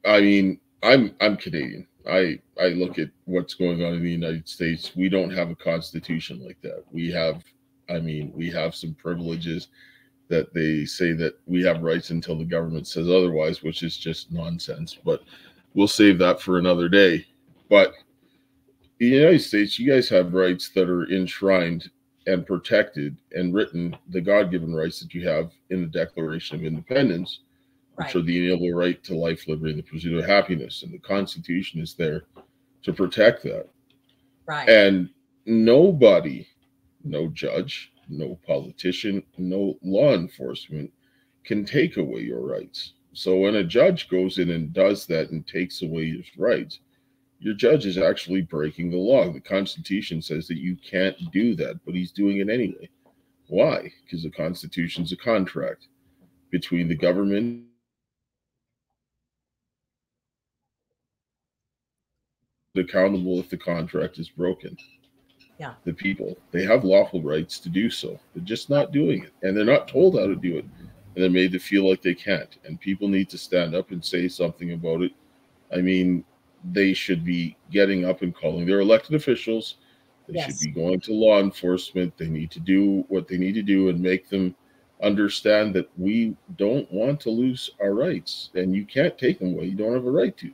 S3: I mean, I'm Canadian. I look at what's going on in the United States. We don't have a constitution like that. We have, I mean, we have some privileges that they say that we have rights until the government says otherwise, which is just nonsense. But we'll save that for another day. But in the United States, you guys have rights that are enshrined and protected and written, the God-given rights that you have in the Declaration of Independence, which
S2: Right.
S3: are the inalienable right to life, liberty, and the pursuit of happiness. And the Constitution is there to protect that.
S2: Right.
S3: And nobody, no judge, no politician, no law enforcement can take away your rights. So when a judge goes in and does that and takes away his rights, your judge is actually breaking the law. The Constitution says that you can't do that, but he's doing it anyway. Why? Because the Constitution's a contract between the government accountable if the contract is broken.
S2: Yeah.
S3: The people, they have lawful rights to do so. They're just not doing it. And they're not told how to do it. And they're made to feel like they can't. And people need to stand up and say something about it. I mean, they should be getting up and calling their elected officials. They
S2: Yes.
S3: should be going to law enforcement. They need to do what they need to do and make them understand that we don't want to lose our rights. And you can't take them away. You don't have a right to.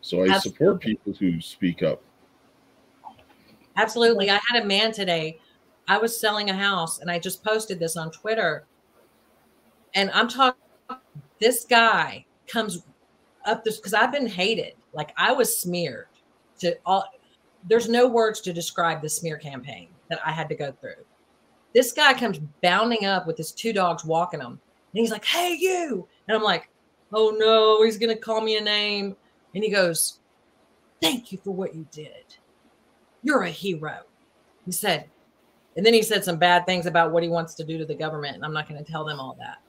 S3: So I support people who speak up.
S2: Absolutely. I had a man today. I was selling a house and I just posted this on Twitter. And I'm talking, this guy comes up this because I've been hated. Like I was smeared to all. There's no words to describe the smear campaign that I had to go through. This guy comes bounding up with his two dogs walking him. And he's like, hey, you. And I'm like, oh no, he's going to call me a name. And he goes, thank you for what you did. You're a hero. He said, and then he said some bad things about what he wants to do to the government. And I'm not going to tell them all that.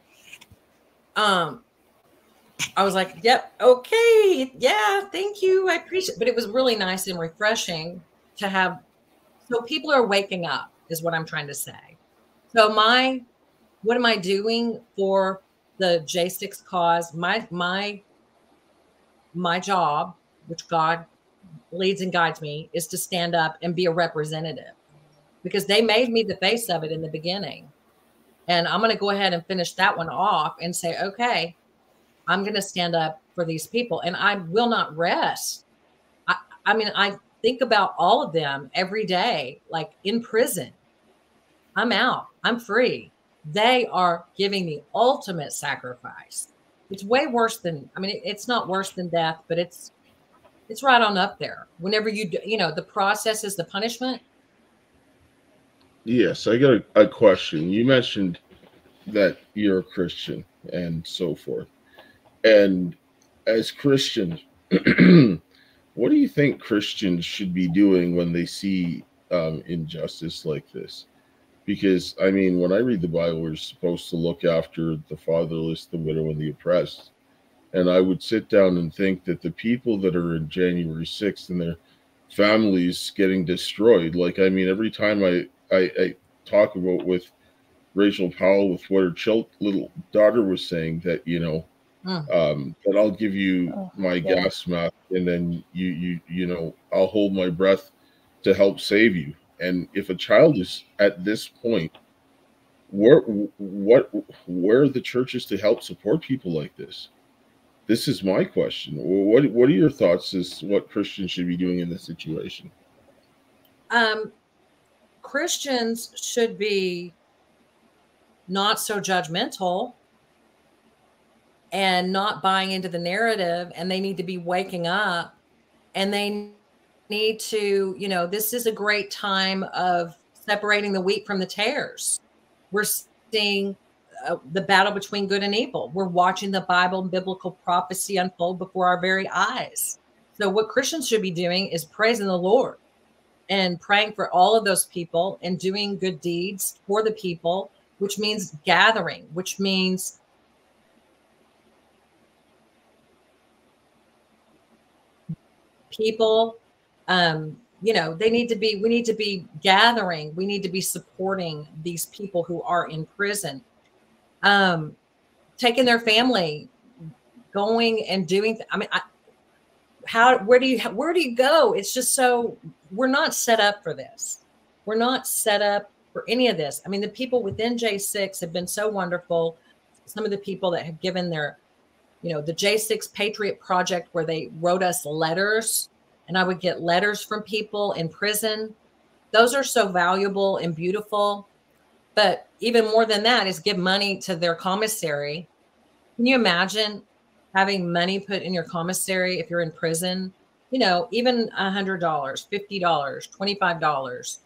S2: I was like, yep, okay. Yeah, thank you. I appreciate it. But it was really nice and refreshing to have. So people are waking up is what I'm trying to say. So what am I doing for the J6 cause? My job, which God leads and guides me, is to stand up and be a representative because they made me the face of it in the beginning. And I'm going to go ahead and finish that one off and say, okay, I'm going to stand up for these people and I will not rest. I mean, I think about all of them every day, like in prison. I'm out. I'm free. They are giving the ultimate sacrifice. It's way worse than, I mean, it's not worse than death, but it's right on up there. Whenever the process is the punishment.
S3: Yes, I got a question. You mentioned that you're a Christian and so forth. And as Christians, what do you think Christians should be doing when they see injustice like this? Because, I mean, when I read the Bible, we're supposed to look after the fatherless, the widow, and the oppressed. And I would sit down and think that the people that are in January 6th and their families getting destroyed, like, I mean, every time I talk about with Rachel Powell, with what her little daughter was saying, that, that I'll give you my gas mask and then I'll hold my breath to help save you. And if a child is at this point, where are the churches to help support people like this? This is my question. What are your thoughts as what Christians should be doing in this situation?
S2: Christians should be not so judgmental and not buying into the narrative, and they need to be waking up, and they need to, this is a great time of separating the wheat from the tares. We're seeing the battle between good and evil. We're watching the Bible and biblical prophecy unfold before our very eyes. So what Christians should be doing is praising the Lord and praying for all of those people and doing good deeds for the people, which means gathering, which means people, we need to be gathering. We need to be supporting these people who are in prison, taking their family, going and doing. where do you go? It's just so, we're not set up for this. We're not set up for any of this. I mean, the people within J6 have been so wonderful. Some of the people that have given their, the J6 Patriot Project, where they wrote us letters, and I would get letters from people in prison. Those are so valuable and beautiful. But even more than that is give money to their commissary. Can you imagine having money put in your commissary if you're in prison? Even $100, $50, $25,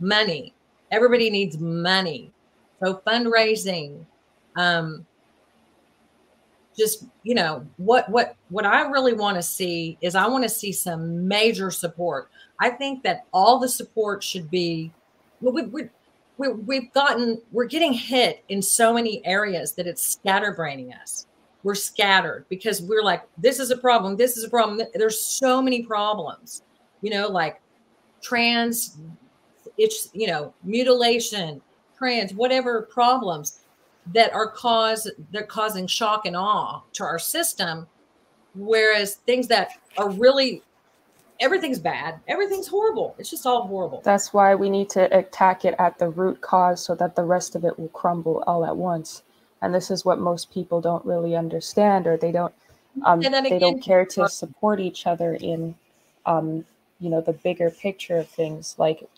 S2: money. Everybody needs money. So fundraising, just, what I really want to see is, I want to see some major support. I think that all the support should be, we're getting hit in so many areas that it's scatterbraining us. We're scattered because we're like, this is a problem. This is a problem. There's so many problems, like trans, mutilation, trans, whatever problems that are causing shock and awe to our system. Whereas things that are really, everything's bad. Everything's horrible. It's just all horrible.
S1: That's why we need to attack it at the root cause so that the rest of it will crumble all at once. And this is what most people don't really understand, or they don't care to support each other in, the bigger picture of things. Like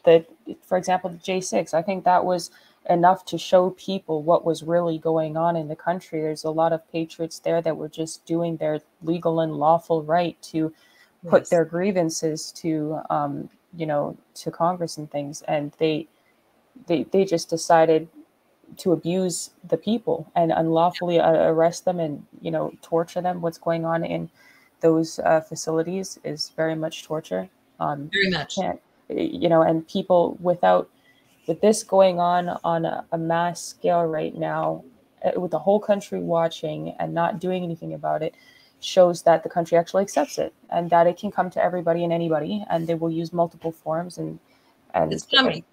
S1: for example, the J6, I think that was enough to show people what was really going on in the country. There's a lot of patriots there that were just doing their legal and lawful right to put their grievances to, to Congress and things. And they just decided to abuse the people and unlawfully arrest them and, torture them. What's going on in those facilities is very much torture.
S2: Very much.
S1: And people with this going on a mass scale right now, with the whole country watching and not doing anything about it, shows that the country actually accepts it and that it can come to everybody and anybody, and they will use multiple forms and
S2: it's coming.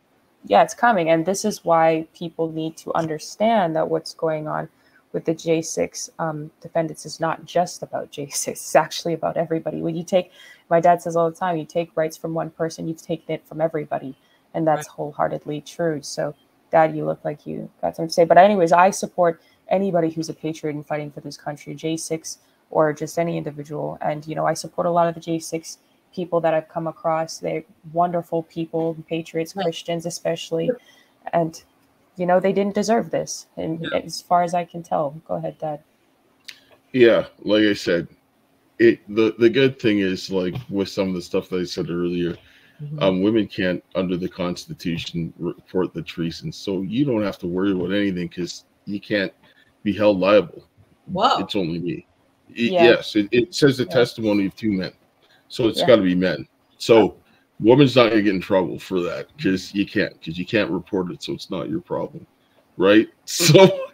S1: It's coming. And this is why people need to understand that what's going on with the J6 defendants is not just about J6. It's actually about everybody. When you take, my dad says all the time, you take rights from one person, you've taken it from everybody. And that's wholeheartedly true. So, Dad, you look like you got something to say. But anyways, I support anybody who's a patriot and fighting for this country, J6 or just any individual. And, I support a lot of the J6 people that I've come across. They're wonderful people, patriots, Christians especially. And, they didn't deserve this. And as far as I can tell. Go ahead, Dad.
S3: Yeah, like I said, the good thing is, like with some of the stuff that I said earlier, women can't, under the Constitution, report the treason. So you don't have to worry about anything because you can't be held liable.
S2: Whoa.
S3: It's only me. Yes, it says the testimony of two men. So it's got to be men. So woman's not going to get in trouble for that because you can't report it. So it's not your problem. Right? So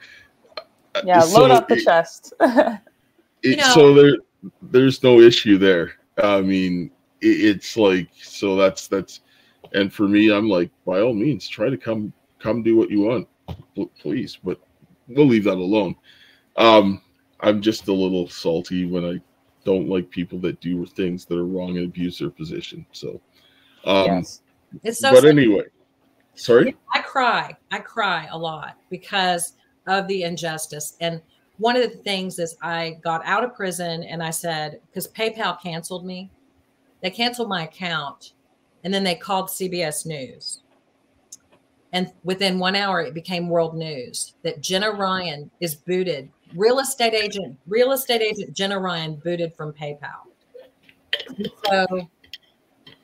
S1: load up the chest.
S3: So there's no issue there. I mean, it's like, so that's, and for me, I'm like, by all means, try to come do what you want, please, but we'll leave that alone. I'm just a little salty when I don't like people that do things that are wrong and abuse their position. So,
S2: it's so
S3: but anyway, sorry.
S2: I cry a lot because of the injustice. And one of the things is I got out of prison and I said, because PayPal canceled me. They canceled my account, and then they called CBS News. And within 1 hour, it became world news that Jenna Ryan is booted. Real estate agent Jenna Ryan booted from PayPal. And so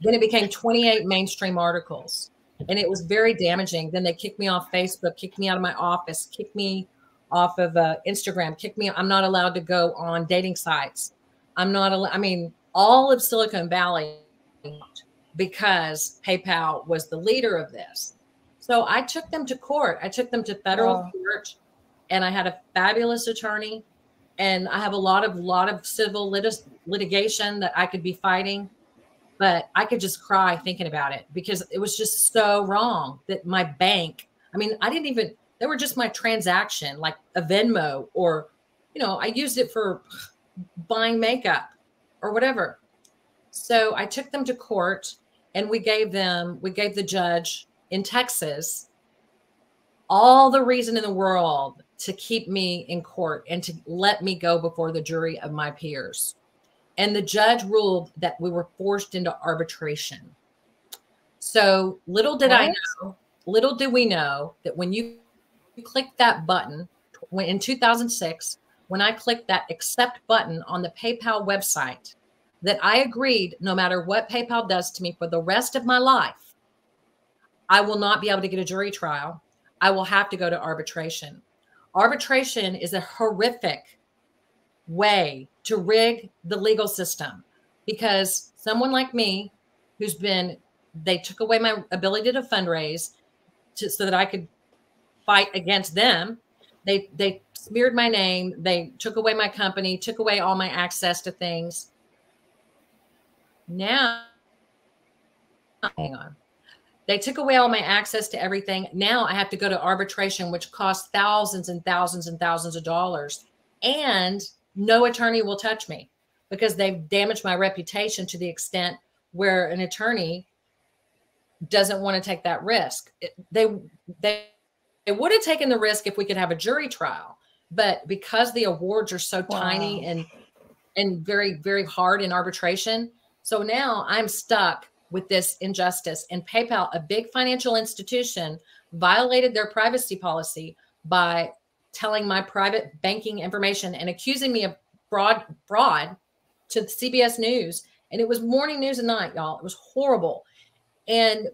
S2: then it became 28 mainstream articles, and it was very damaging. Then they kicked me off Facebook, kicked me out of my office, kicked me off of Instagram, kicked me. I'm not allowed to go on dating sites. I'm not allowed. I mean, all of Silicon Valley, because PayPal was the leader of this. So I took them to court. I took them to federal court, and I had a fabulous attorney, and I have a lot of civil litigation that I could be fighting, but I could just cry thinking about it because it was just so wrong that my bank, I mean, they were just my transaction, like a Venmo, or, I used it for buying makeup or whatever. So I took them to court, and we gave the judge in Texas all the reason in the world to keep me in court and to let me go before the jury of my peers. And the judge ruled that we were forced into arbitration. So little did we know that when you click that button in 2006, when I clicked that accept button on the PayPal website, that I agreed no matter what PayPal does to me for the rest of my life, I will not be able to get a jury trial. I will have to go to arbitration. Arbitration is a horrific way to rig the legal system, because someone like me they took away my ability to fundraise so that I could fight against them. They smeared my name. They took away my company, took away all my access to things. Now, hang on. They took away all my access to everything. Now I have to go to arbitration, which costs thousands and thousands and thousands of dollars. And no attorney will touch me because they've damaged my reputation to the extent where an attorney doesn't want to take that risk. They would have taken the risk if we could have a jury trial, but because the awards are so tiny and very, very hard in arbitration. So now I'm stuck with this injustice, and PayPal, a big financial institution, violated their privacy policy by telling my private banking information and accusing me of fraud to CBS News. And it was morning news and night, y'all. It was horrible. And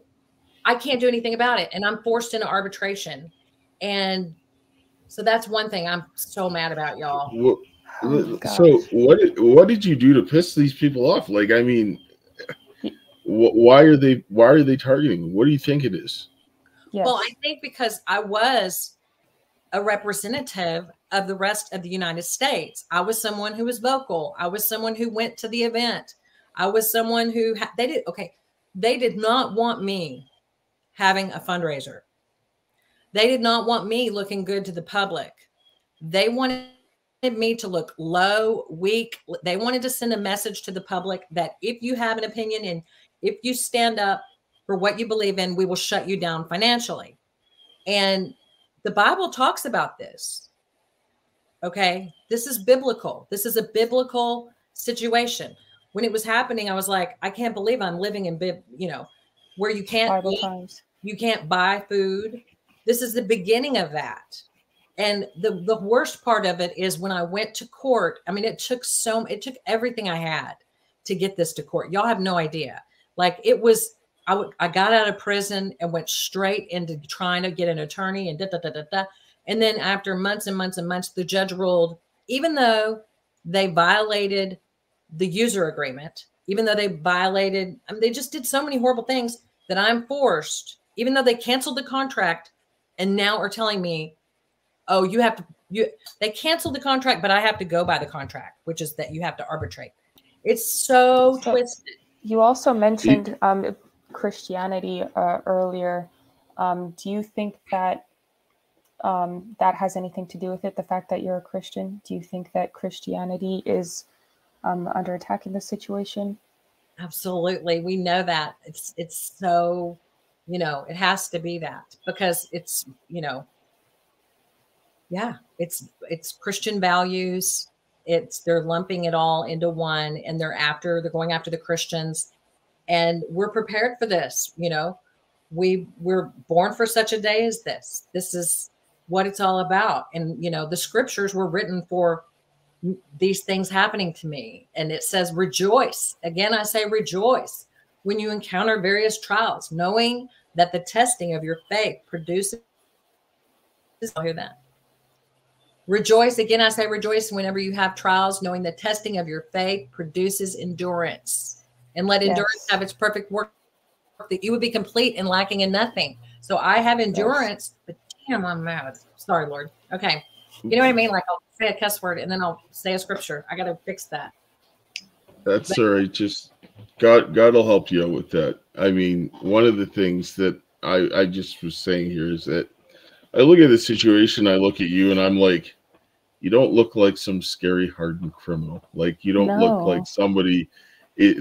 S2: I can't do anything about it. And I'm forced into arbitration. And so that's one thing I'm so mad about, y'all.
S3: So what did you do to piss these people off? Like, I mean, why are they targeting? What do you think it is?
S1: Yes.
S2: Well, I think because I was a representative of the rest of the United States. I was someone who was vocal. I was someone who went to the event. I was someone who they did not want me having a fundraiser. They did not want me looking good to the public. They wanted me to look low, weak. They wanted to send a message to the public that if you have an opinion and if you stand up for what you believe in, we will shut you down financially. And the Bible talks about this. Okay. This is biblical. This is a biblical situation. When it was happening, I was like, I can't believe I'm living in, where you can't eat, you can't buy food. This is the beginning of that. And the worst part of it is when I went to court, I mean, it took everything I had to get this to court. Y'all have no idea. Like it was, I got out of prison and went straight into trying to get an attorney and And then after months and months and months, the judge ruled, even though they violated the user agreement, even though they they just did so many horrible things that I'm forced, even though they canceled the contract and now are telling me, oh, they canceled the contract, but I have to go by the contract, which is that you have to arbitrate. It's so twisted.
S1: You also mentioned Christianity earlier. Do you think that that has anything to do with it? The fact that you're a Christian? Do you think that Christianity is under attack in this situation?
S2: Absolutely. We know that it's so, it has to be that because it's, it's Christian values. They're lumping it all into one, and they're going after the Christians, and we're prepared for this. We're born for such a day as this. This is what it's all about. And, the scriptures were written for these things happening to me. And it says, rejoice. Again, I say rejoice when you encounter various trials, knowing that the testing of your faith produces. I'll hear that. Rejoice. Again, I say rejoice whenever you have trials, knowing the testing of your faith produces endurance. And let endurance have its perfect work, that you would be complete and lacking in nothing. So I have endurance, but damn, I'm mad. Sorry, Lord. Okay. You know what I mean? Like I'll say a cuss word and then I'll say a scripture. I got to fix that.
S3: That's all right. Just God will help you out with that. I mean, one of the things that I just was saying here is that I look at the situation, I look at you, and I'm like, you don't look like some scary hardened criminal. Like you don't look like somebody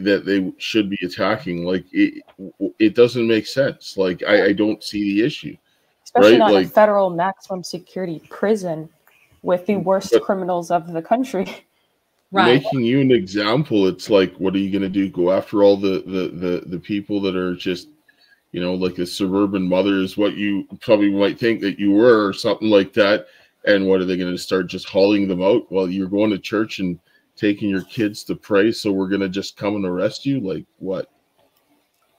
S3: that they should be attacking. Like it doesn't make sense. Like I don't see the issue,
S1: especially
S3: right?
S1: not in
S3: Like
S1: a federal maximum security prison with the worst criminals of the country.
S2: Right.
S3: Making you an example, it's like, what are you going to do? Go after all the people that are just, you know, like a suburban mother is what you probably might think that you were, or something like that. And what are they going to start just hauling them out? Well, you're going to church and taking your kids to pray, so we're going to just come and arrest you? Like what?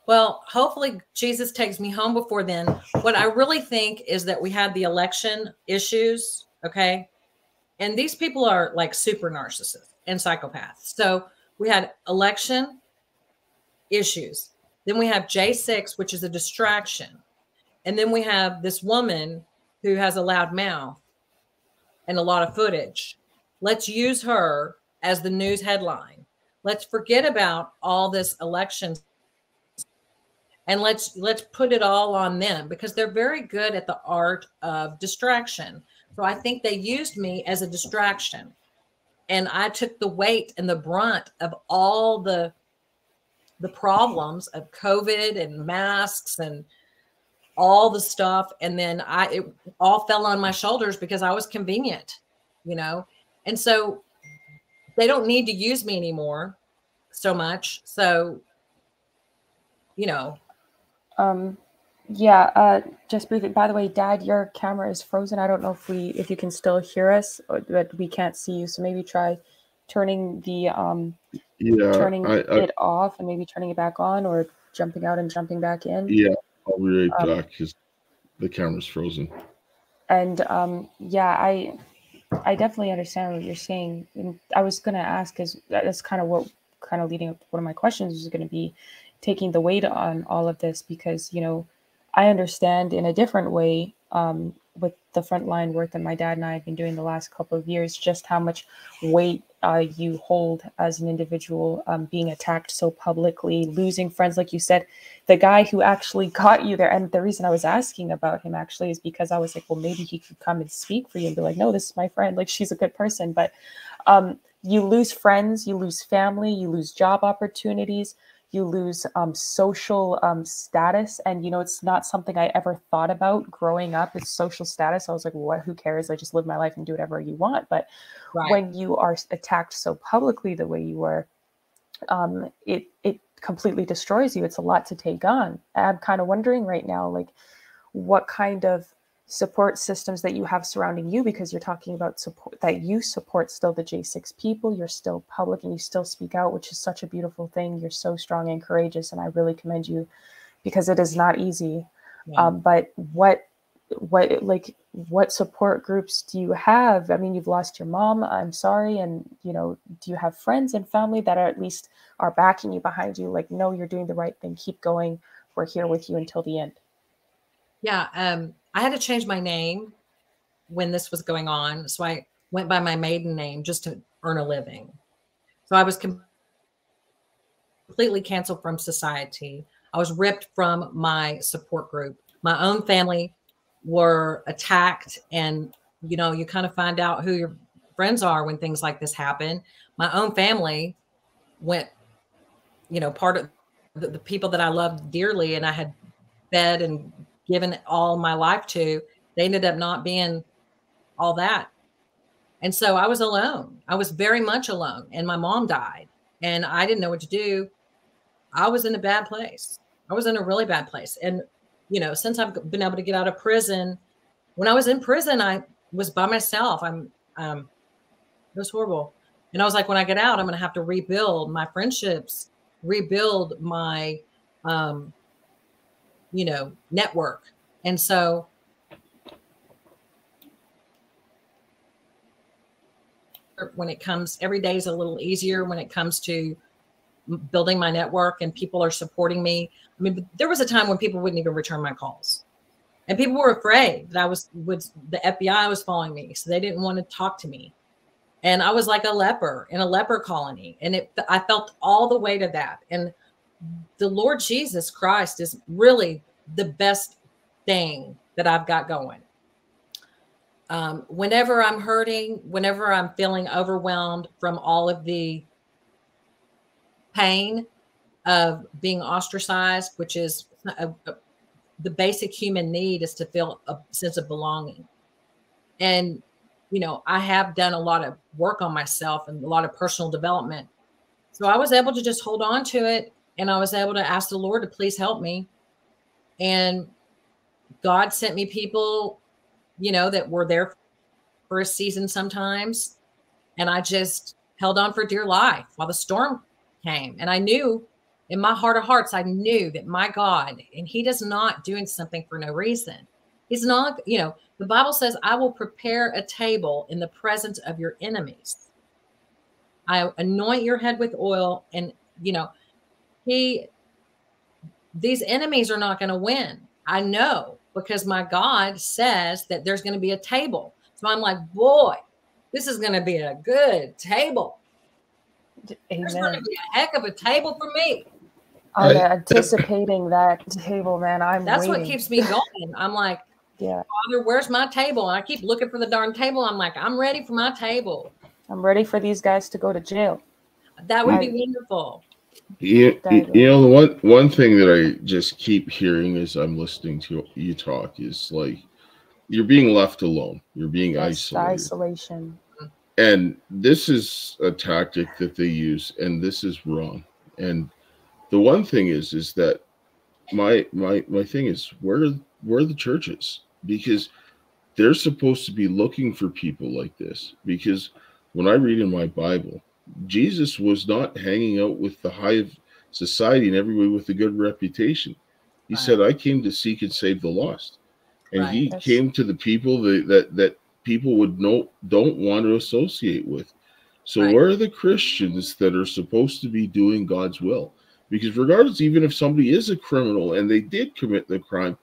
S2: Well, hopefully Jesus takes me home before then. What I really think is that we had the election issues, okay? And these people are like super narcissists and psychopaths. So we had election issues. Then we have J6, which is a distraction. And then we have this woman who has a loud mouth and a lot of footage. Let's use her as the news headline. Let's forget about all this elections and let's put it all on them, because they're very good at the art of distraction. So I think they used me as a distraction, and I took the weight and the brunt of all the problems of COVID and masks and all the stuff. And then it all fell on my shoulders because I was convenient, you know? And so they don't need to use me anymore so much. So, you know.
S1: Just briefly, by the way, Dad, your camera is frozen. I don't know if you can still hear us, but we can't see you. So maybe try turning the it off and maybe turning it back on, or jumping out and jumping back in.
S3: Yeah, I'll be right back because the camera's frozen.
S1: And I definitely understand what you're saying. And I was going to ask, because that's kind of leading up to one of my questions was going to be taking the weight on all of this, because, you know, I understand in a different way with the frontline work that my dad and I have been doing the last couple of years, just how much weight you hold as an individual, being attacked so publicly, losing friends, like you said, the guy who actually got you there. And the reason I was asking about him actually is because I was like, well, maybe he could come and speak for you and be like, no, this is my friend, like she's a good person. But you lose friends, you lose family, you lose job opportunities, you lose social status. And, you know, it's not something I ever thought about growing up. It's social status. I was like, well, who cares? I just live my life and do whatever you want. But when you are attacked so publicly the way you were, it completely destroys you. It's a lot to take on. I'm kind of wondering right now, like, what kind of support systems that you have surrounding you, because you're talking about support, that you support still the J6 people, you're still public and you still speak out, which is such a beautiful thing. You're so strong and courageous, and I really commend you, because it is not easy. But what support groups do you have? I mean, you've lost your mom, I'm sorry. And, you know, do you have friends and family that are at least are backing you, behind you? Like, no, you're doing the right thing. Keep going. We're here with you until the end.
S2: Yeah. I had to change my name when this was going on. So I went by my maiden name just to earn a living. So I was completely canceled from society. I was ripped from my support group. My own family were attacked, and, you know, you kind of find out who your friends are when things like this happen. My own family went, you know, part of the people that I loved dearly and I had fed and given all my life to, they ended up not being all that. And so I was alone. I was very much alone, and my mom died and I didn't know what to do. I was in a bad place. I was in a really bad place. And, you know, since I've been able to get out of prison, when I was in prison, I was by myself. It was horrible. And I was like, when I get out, I'm going to have to rebuild my friendships, rebuild my, you know, network. And so when it comes, every day is a little easier when it comes to building my network and people are supporting me. I mean, there was a time when people wouldn't even return my calls, and people were afraid that the FBI was following me. So they didn't want to talk to me. And I was like a leper in a leper colony. And I felt all the weight of that. And the Lord Jesus Christ is really the best thing that I've got going. Whenever I'm hurting, whenever I'm feeling overwhelmed from all of the pain of being ostracized, which is the basic human need, is to feel a sense of belonging. And, you know, I have done a lot of work on myself and a lot of personal development. So I was able to just hold on to it. And I was able to ask the Lord to please help me. And God sent me people, you know, that were there for a season sometimes. And I just held on for dear life while the storm came. And I knew in my heart of hearts, I knew that my God, and he does not doing something for no reason. He's not, you know, the Bible says, I will prepare a table in the presence of your enemies. I anoint your head with oil. And, you know, these enemies are not going to win. I know, because my God says that there's going to be a table. So I'm like, boy, this is going to be a good table.
S1: Amen.
S2: There's going to be a heck of a table for me.
S1: I'm anticipating that table, man.
S2: That's waiting. What keeps me going. I'm like, yeah, Father, where's my table? And I keep looking for the darn table. I'm like, I'm ready for my table.
S1: I'm ready for these guys to go to jail.
S2: That would be wonderful.
S3: You know, one thing that I just keep hearing as I'm listening to you talk is like, you're being left alone. You're being isolated.
S1: Isolation.
S3: And this is a tactic that they use, and this is wrong. And the one thing is that my thing is, where are the churches? Because they're supposed to be looking for people like this. Because when I read in my Bible, Jesus was not hanging out with the high of society and everybody with a good reputation. He said, I came to seek and save the lost. And he came to the people that people don't want to associate with. So where are the Christians that are supposed to be doing God's will? Because regardless, even if somebody is a criminal and they did commit the crime,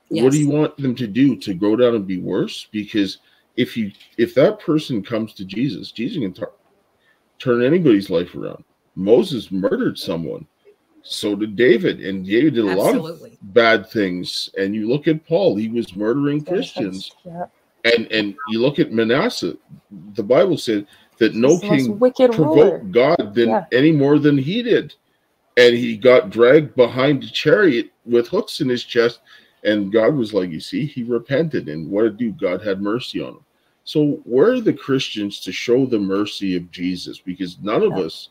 S3: what do you want them to do? To go down and be worse? Because if that person comes to Jesus, Jesus can turn anybody's life around. Moses murdered someone. So did David. And David did a lot of bad things. And you look at Paul, he was murdering Christians. And you look at Manasseh, the Bible said that no king provoked God any more than he did. And he got dragged behind a chariot with hooks in his chest. And God was like, you see, he repented. And what did do? God had mercy on him. So where are the Christians to show the mercy of Jesus? Because none of us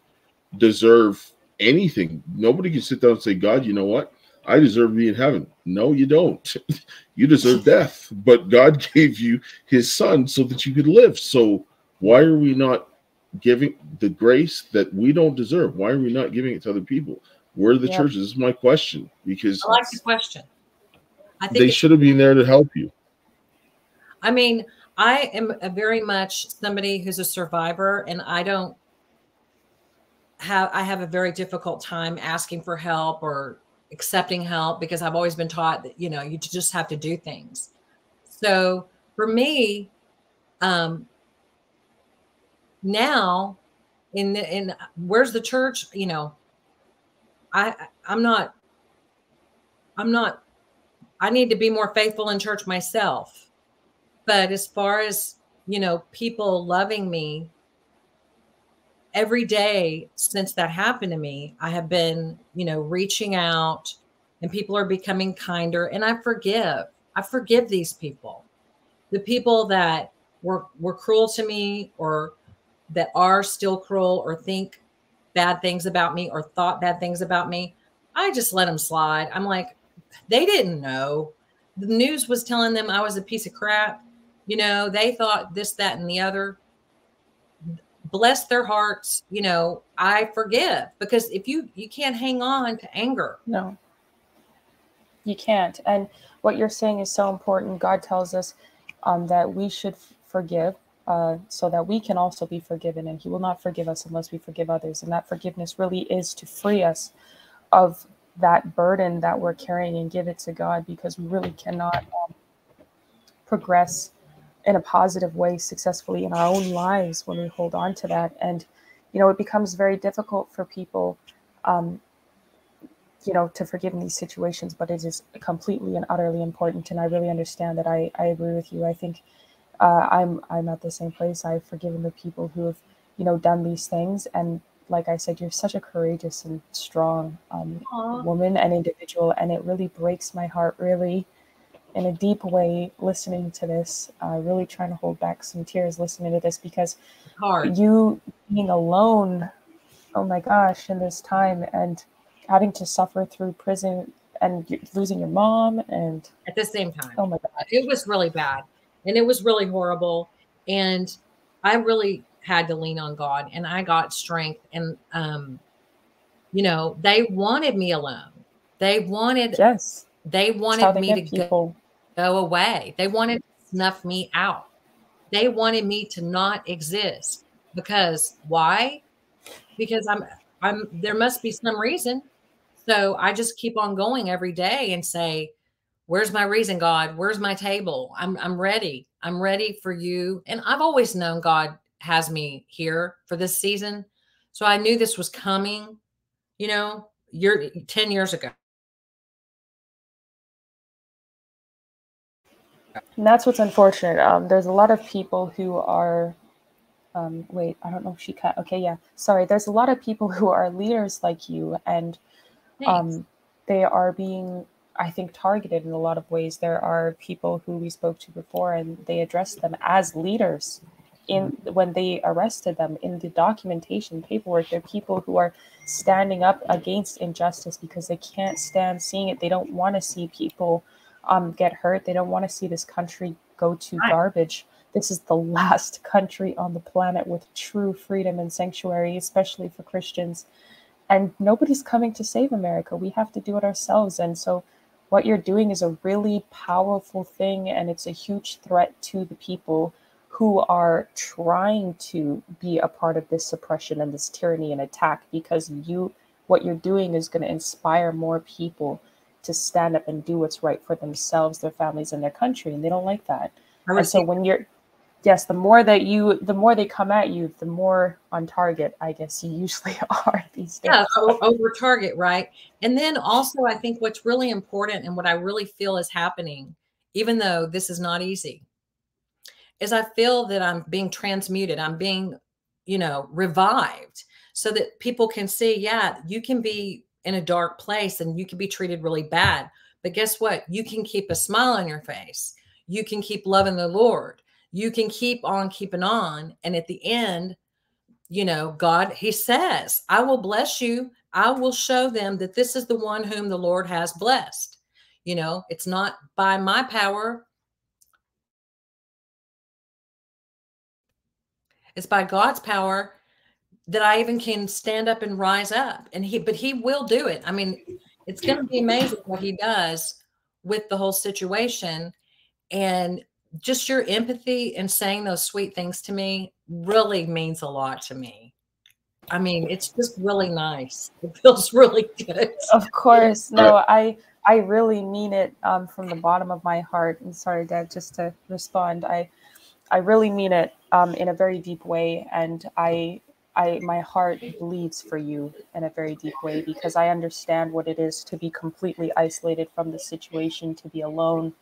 S3: deserve anything. Nobody can sit down and say, God, you know what? I deserve to be in heaven. No, you don't. You deserve death. But God gave you his son so that you could live. So why are we not giving the grace that we don't deserve? Why are we not giving it to other people? Where are the churches? This is my question. Because
S2: I like the question. I think
S3: they should have been there to help you.
S2: I mean, I am very much somebody who's a survivor, and I have a very difficult time asking for help or accepting help, because I've always been taught that, you know, you just have to do things. So for me, now in where's the church? You know, I'm not, I need to be more faithful in church myself. But as far as, you know, people loving me, every day since that happened to me, I have been, you know, reaching out, and people are becoming kinder. And I forgive these people, the people that were cruel to me, or that are still cruel, or think bad things about me, or thought bad things about me. I just let them slide. I'm like, they didn't know. The news was telling them I was a piece of crap. You know, they thought this, that, and the other. Bless their hearts. You know, I forgive, because if you can't hang on to anger.
S1: No, you can't. And what you're saying is so important. God tells us that we should forgive so that we can also be forgiven. And he will not forgive us unless we forgive others. And that forgiveness really is to free us of that burden that we're carrying and give it to God, because we really cannot progress in a positive way successfully in our own lives when we hold on to that. And, you know, it becomes very difficult for people, you know, to forgive in these situations, but it is completely and utterly important. And I really understand that. I agree with you. I think I'm at the same place. I've forgiven the people who have, you know, done these things. And like I said, you're such a courageous and strong woman and individual, and it really breaks my heart, really, in a deep way, listening to this. Really trying to hold back some tears listening to this, because you being alone, oh my gosh, in this time, and having to suffer through prison and losing your mom, and
S2: at the same time.
S1: Oh my God.
S2: It was really bad, and it was really horrible. And I really had to lean on God, and I got strength. And, you know, they wanted me alone. They wanted me to go away. They wanted to snuff me out. They wanted me to not exist. Because why? Because there must be some reason. So I just keep on going every day and say, where's my reason, God? Where's my table? I'm ready. I'm ready for you. And I've always known God has me here for this season. So I knew this was coming, you know, 10 years ago.
S1: And that's what's unfortunate. There's a lot of people who are, wait, I don't know if she cut. Okay, yeah, sorry. There's a lot of people who are leaders like you, and they are being, I think, targeted in a lot of ways. There are people who we spoke to before, and they addressed them as leaders when they arrested them in the documentation paperwork. There are people who are standing up against injustice because they can't stand seeing it. They don't want to see people get hurt. They don't want to see this country go to garbage. This is the last country on the planet with true freedom and sanctuary, especially for Christians. And nobody's coming to save America. We have to do it ourselves. And so what you're doing is a really powerful thing, and it's a huge threat to the people who are trying to be a part of this suppression and this tyranny and attack, because what you're doing is going to inspire more people to stand up and do what's right for themselves, their families, and their country. And they don't like that. And so when the more they come at you, the more on target, I guess, you usually are these days.
S2: Yeah, over target, right? And then also, I think what's really important and what I really feel is happening, even though this is not easy, is I feel that I'm being transmuted. I'm being, revived, so that people can see, yeah, you can be in a dark place and you can be treated really bad. But guess what? You can keep a smile on your face. You can keep loving the Lord. You can keep on keeping on. And at the end, God, he says, I will bless you. I will show them that this is the one whom the Lord has blessed. It's not by my power. It's by God's power that I even can stand up and rise up. But he will do it. I mean, it's going to be amazing what he does with the whole situation. And just your empathy and saying those sweet things to me really means a lot to me. I mean, it's just really nice. It feels really good.
S1: Of course. No, I really mean it from the bottom of my heart. And sorry, Dad, just to respond. I really mean it in a very deep way. And my heart bleeds for you in a very deep way, because I understand what it is to be completely isolated from the situation, to be alone,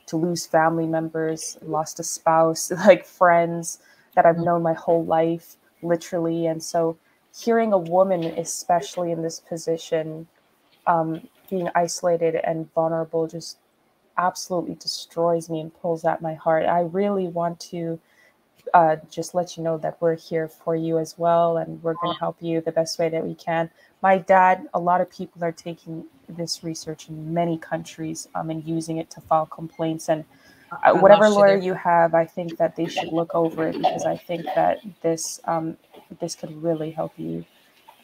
S1: to lose family members, lost a spouse, like friends that I've known my whole life, literally. And so hearing a woman, especially in this position, being isolated and vulnerable, just absolutely destroys me and pulls at my heart. I really want to just let you know that we're here for you as well, and we're going to help you the best way that we can. My dad, a lot of people are taking this research in many countries and using it to file complaints. And whatever lawyer you have, I think that they should look over it, because I think that this could really help you.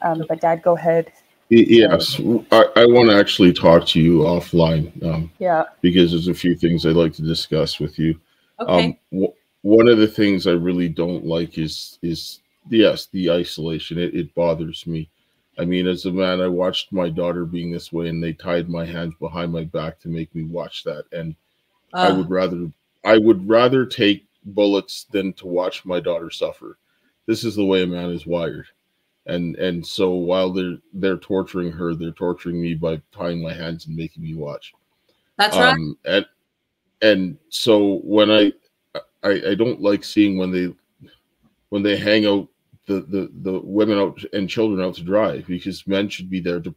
S1: But Dad, go ahead.
S3: Yes, I want to actually talk to you offline. Because there's a few things I'd like to discuss with you.
S2: Okay.
S3: One of the things I really don't like is the isolation. It bothers me. I mean, as a man, I watched my daughter being this way, and they tied my hands behind my back to make me watch that. And I would rather take bullets than to watch my daughter suffer. This is the way a man is wired. And so while they're torturing her, they're torturing me by tying my hands and making me watch.
S2: That's right.
S3: And so when I don't like seeing when they hang out the women out and children out to dry, because men should be there to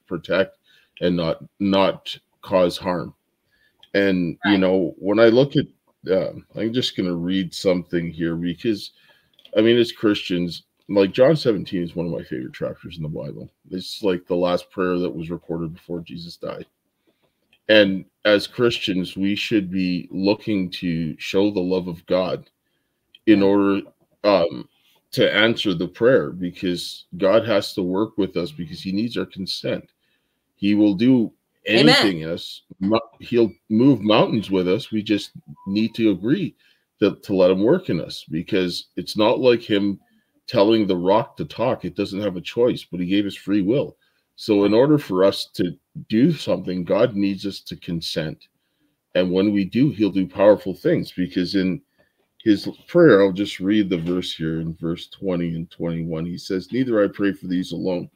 S3: protect and not cause harm. And
S2: Right.
S3: when I look at, I'm just going to read something here, because I mean, as Christians, like John 17 is one of my favorite chapters in the Bible. It's like the last prayer that was recorded before Jesus died. And as Christians, we should be looking to show the love of God in order to answer the prayer, because God has to work with us, because he needs our consent. He will do anything in us. He'll move mountains with us. We just need to agree to let him work in us, because it's not like him telling the rock to talk. It doesn't have a choice, but he gave us free will. So in order for us to do something, God needs us to consent. And when we do, he'll do powerful things, because in his prayer, I'll just read the verse here in verse 20 and 21. He says, "Neither I pray for these alone,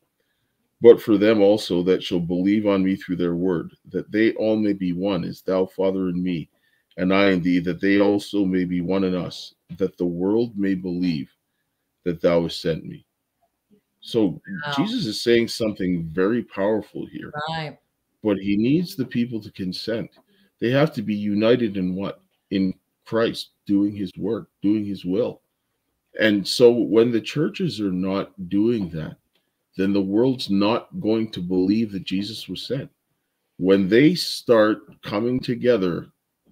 S3: but for them also that shall believe on me through their word, that they all may be one, as thou, Father, in me, and I in thee, that they also may be one in us, that the world may believe that thou hast sent me." So Jesus is saying something very powerful here.
S2: Right.
S3: But he needs the people to consent. They have to be united in what? In Christ, doing his work, doing his will. And so when the churches are not doing that, then the world's not going to believe that Jesus was sent. When they start coming together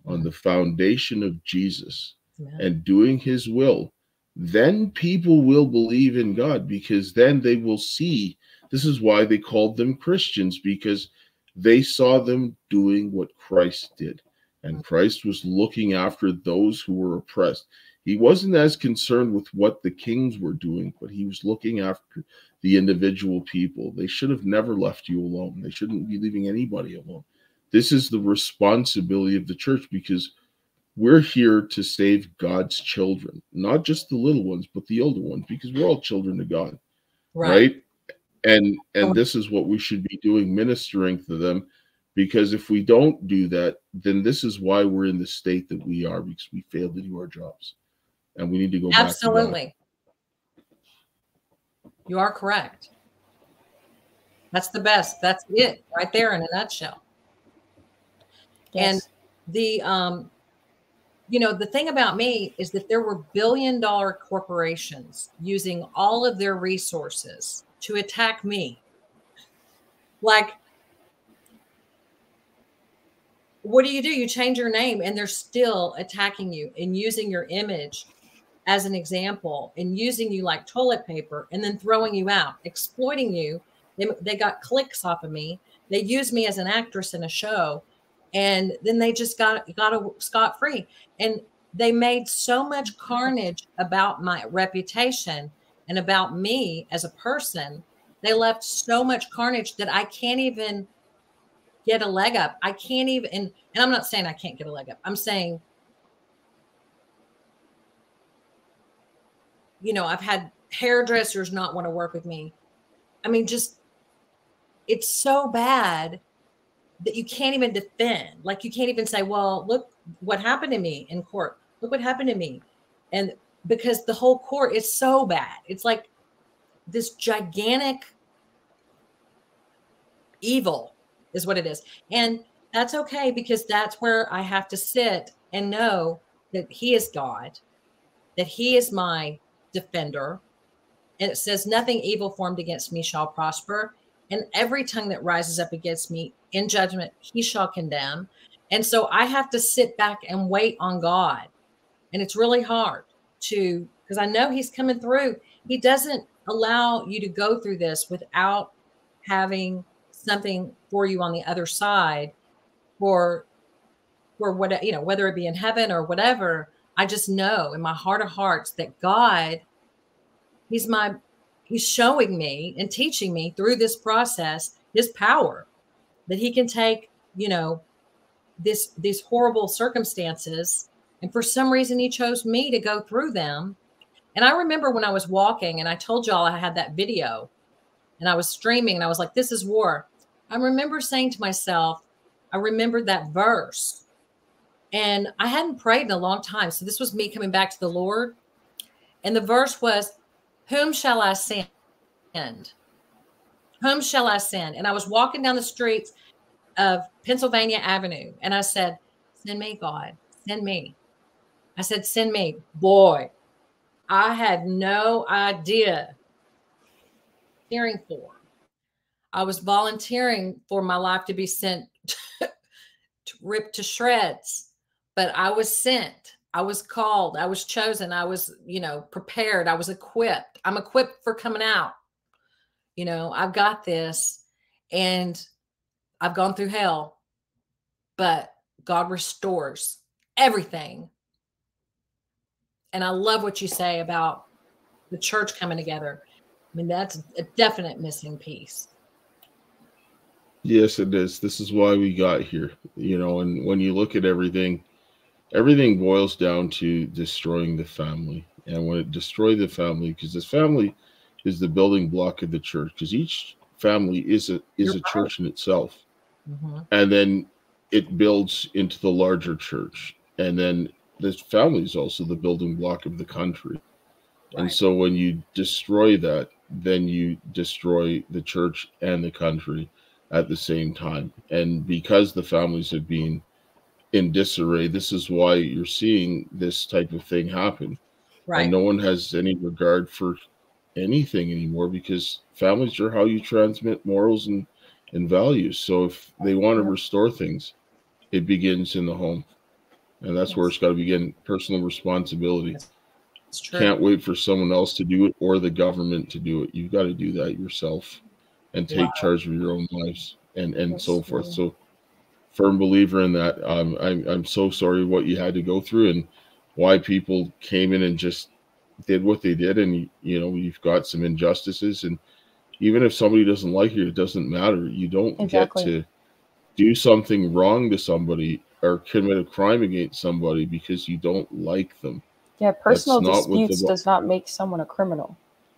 S3: on the foundation of Jesus and doing his will, then people will believe in God, because then they will see. This is why they called them Christians, because they saw them doing what Christ did. And Christ was looking after those who were oppressed. He wasn't as concerned with what the kings were doing, but he was looking after the individual people. They should have never left you alone. They shouldn't be leaving anybody alone. This is the responsibility of the church, because we're here to save God's children, not just the little ones, but the older ones, because we're all children of God, right? And this is what we should be doing, ministering to them, because if we don't do that, then this is why we're in the state that we are, because we failed to do our jobs, and we need to go back to God.
S2: Absolutely. You are correct. That's the best. That's it right there in a nutshell. Yes. And the the thing about me is that there were billion-dollar corporations using all of their resources to attack me. Like, what do? You change your name and they're still attacking you and using your image as an example and using you like toilet paper and then throwing you out, exploiting you. They got clicks off of me. They used me as an actress in a show, and then they just got a scot-free. And they made so much carnage about my reputation and about me as a person. They left so much carnage that I can't even get a leg up. I can't even, and I'm not saying I can't get a leg up. I'm saying, I've had hairdressers not want to work with me. I mean, just, it's so bad that you can't even defend. Like, you can't even say, well, look what happened to me in court. Look what happened to me. And because the whole court is so bad. It's like this gigantic evil is what it is. And that's okay, because that's where I have to sit and know that he is God, that he is my defender. And it says, nothing evil formed against me shall prosper. And every tongue that rises up against me in judgment, he shall condemn. And so I have to sit back and wait on God. And it's really hard because I know he's coming through. He doesn't allow you to go through this without having something for you on the other side for what, whether it be in heaven or whatever. I just know in my heart of hearts that God, he's showing me and teaching me through this process, his power, that he can take, these horrible circumstances. And for some reason, he chose me to go through them. And I remember when I was walking, and I told y'all I had that video, and I was streaming, and I was like, this is war. I remember saying to myself, I remembered that verse. And I hadn't prayed in a long time. So this was me coming back to the Lord. And the verse was, whom shall I send? Whom shall I send? And I was walking down the streets of Pennsylvania Avenue, and I said, send me, God, send me. I said, send me. Boy, I had no idea volunteering for. I was volunteering for my life to be sent, ripped to shreds, but I was sent. I was called. I was chosen. I was, prepared. I was equipped. I'm equipped for coming out. I've got this, and I've gone through hell, but God restores everything. And I love what you say about the church coming together. I mean, that's a definite missing piece.
S3: Yes, it is. This is why we got here, and when you look at everything boils down to destroying the family. And when it destroys the family, because this family is the building block of the church, because each family is a church in itself. Mm-hmm. And then it builds into the larger church. And then this family is also the building block of the country. Right. And so when you destroy that, then you destroy the church and the country at the same time. And because the families have been in disarray, this is why you're seeing this type of thing happen. Right. And no one has any regard for anything anymore, because families are how you transmit morals and values. So if they want to restore things, it begins in the home. And that's where it's got to begin. Personal responsibility. It's true. Can't wait for someone else to do it or the government to do it. You've got to do that yourself and take charge of your own lives and so forth. So firm believer in that. I'm so sorry what you had to go through and why people came in and just did what they did. And, you've got some injustices. And even if somebody doesn't like you, it doesn't matter. You don't get to do something wrong to somebody or commit a crime against somebody because you don't like them.
S1: Yeah, personal disputes does not make someone a criminal.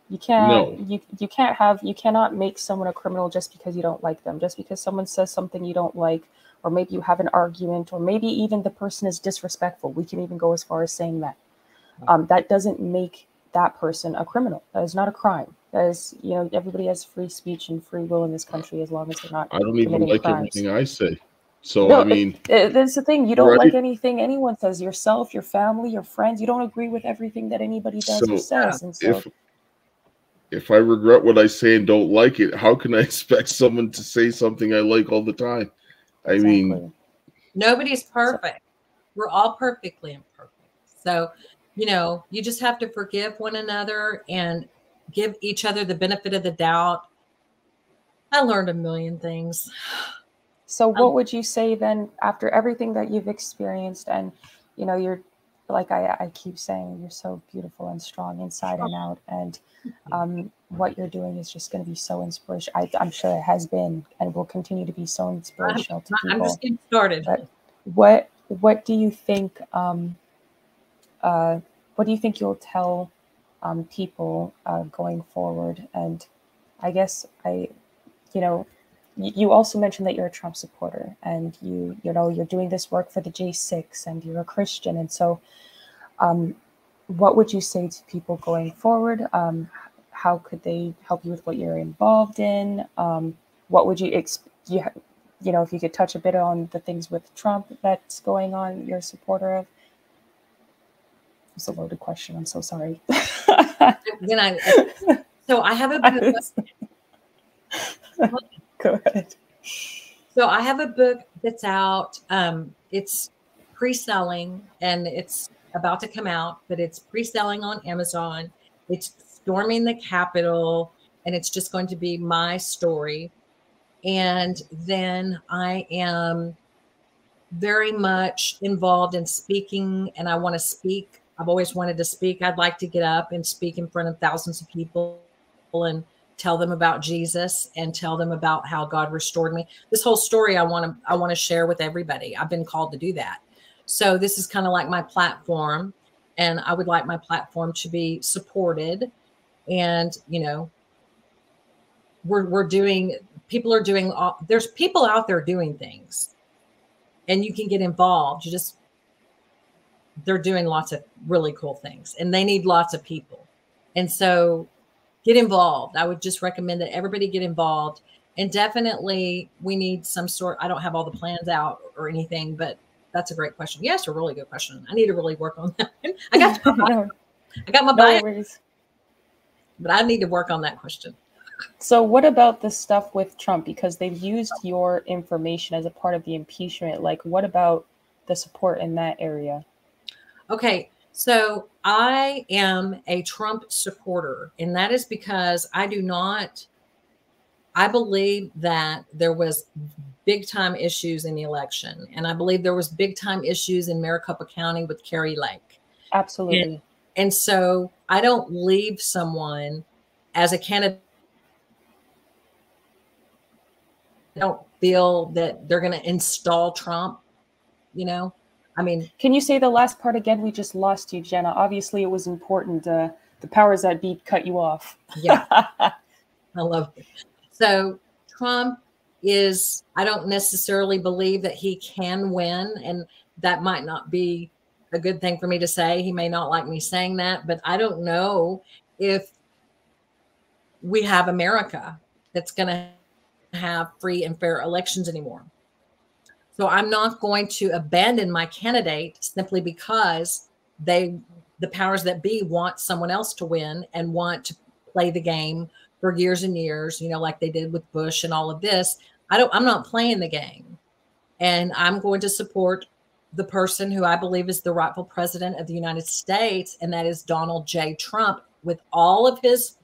S1: You can't. No. You cannot make someone a criminal just because you don't like them. Just because someone says something you don't like, or maybe you have an argument, or maybe even the person is disrespectful. We can even go as far as saying that. That doesn't make that person a criminal. That is not a crime. That is, everybody has free speech and free will in this country as long as they're not.
S3: I don't even like everything I say. So,
S1: no, that's the thing. You don't like anything anyone says. Yourself, your family, your friends. You don't agree with everything that anybody does or says. And so,
S3: if I regret what I say and don't like it, how can I expect someone to say something I like all the time? I mean,
S2: nobody's perfect. We're all perfectly imperfect. So, you just have to forgive one another and give each other the benefit of the doubt. I learned a million things.
S1: So what would you say then, after everything that you've experienced, and, you're, like I keep saying, you're so beautiful and strong inside and out, and what you're doing is just going to be so inspirational. I'm sure it has been and will continue to be so inspirational to people.
S2: I'm just getting started.
S1: But what do you think, you'll tell people going forward? And I guess you also mentioned that you're a Trump supporter, and you're doing this work for the J6, and you're a Christian. And so what would you say to people going forward? How could they help you with what you're involved in? What would if you could touch a bit on the things with Trump that's going on, you're a supporter of? It's a loaded question. I'm so sorry.
S2: So I have a book.
S1: Go ahead.
S2: So I have a book that's out. It's pre-selling and it's about to come out, but it's pre-selling on Amazon. It's storming the Capitol, and it's just going to be my story. And then I am very much involved in speaking, and I want to speak. I've always wanted to speak. I'd like to get up and speak in front of thousands of people and tell them about Jesus and tell them about how God restored me. This whole story I want to share with everybody. I've been called to do that. So this is kind of like my platform, and I would like my platform to be supported. And, there's people out there doing things, and you can get involved. They're doing lots of really cool things, and they need lots of people. And so get involved. I would just recommend that everybody get involved. And definitely we need some sort, I don't have all the plans out or anything, but that's a great question. Yes, a really good question. I need to really work on that. I got my bio,
S1: worries.
S2: but I need to work on that question.
S1: So what about the stuff with Trump? Because they've used your information as a part of the impeachment. Like, what about the support in that area?
S2: Okay, so I am a Trump supporter, and that is because I believe that there was big time issues in the election, and I believe there was big time issues in Maricopa County with Kari Lake.
S1: Absolutely.
S2: And so I don't leave someone as a candidate. I don't feel that they're going to install Trump, you know? I mean,
S1: can you say the last part again? We just lost you, Jenna. Obviously, it was important. The powers that be cut you off.
S2: Yeah. I love it. So Trump is, I don't necessarily believe that he can win. And that might not be a good thing for me to say. He may not like me saying that, but I don't know if we have America that's going to have free and fair elections anymore. So I'm not going to abandon my candidate simply because the powers that be want someone else to win and want to play the game for years and years, like they did with Bush and all of this. I'm not playing the game, and I'm going to support the person who I believe is the rightful president of the United States, and that is Donald J. Trump, with all of his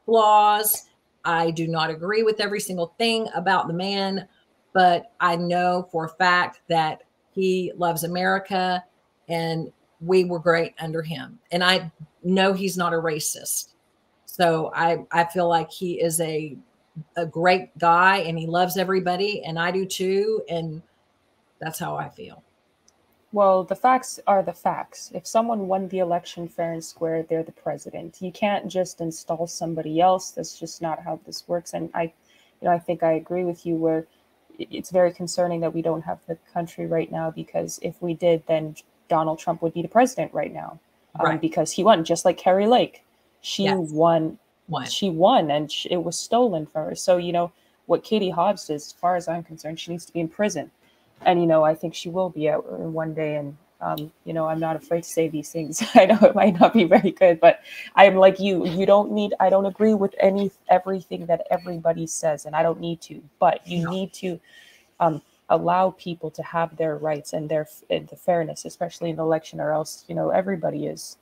S2: flaws. I do not agree with every single thing about the man, but I know for a fact that he loves America, and we were great under him. And I know he's not a racist. So I feel like he is a great guy, and he loves everybody, and I do too. And that's how I feel.
S1: Well, the facts are the facts. If someone won the election fair and square, they're the president. You can't just install somebody else. That's just not how this works. And I think I agree with you where it's very concerning that we don't have the country right now, because if we did, then Donald Trump would be the president right now,
S2: right.
S1: Because he won, just like Kari Lake. She
S2: yes.
S1: won. She won, and it was stolen from her. So, what Katie Hobbs does, as far as I'm concerned, she needs to be in prison. And, I think she will be out one day. And, I'm not afraid to say these things. I know it might not be very good, but I'm like you. I don't agree with everything that everybody says, and I don't need to. But you need to allow people to have their rights and the fairness, especially in the election, or else, everybody's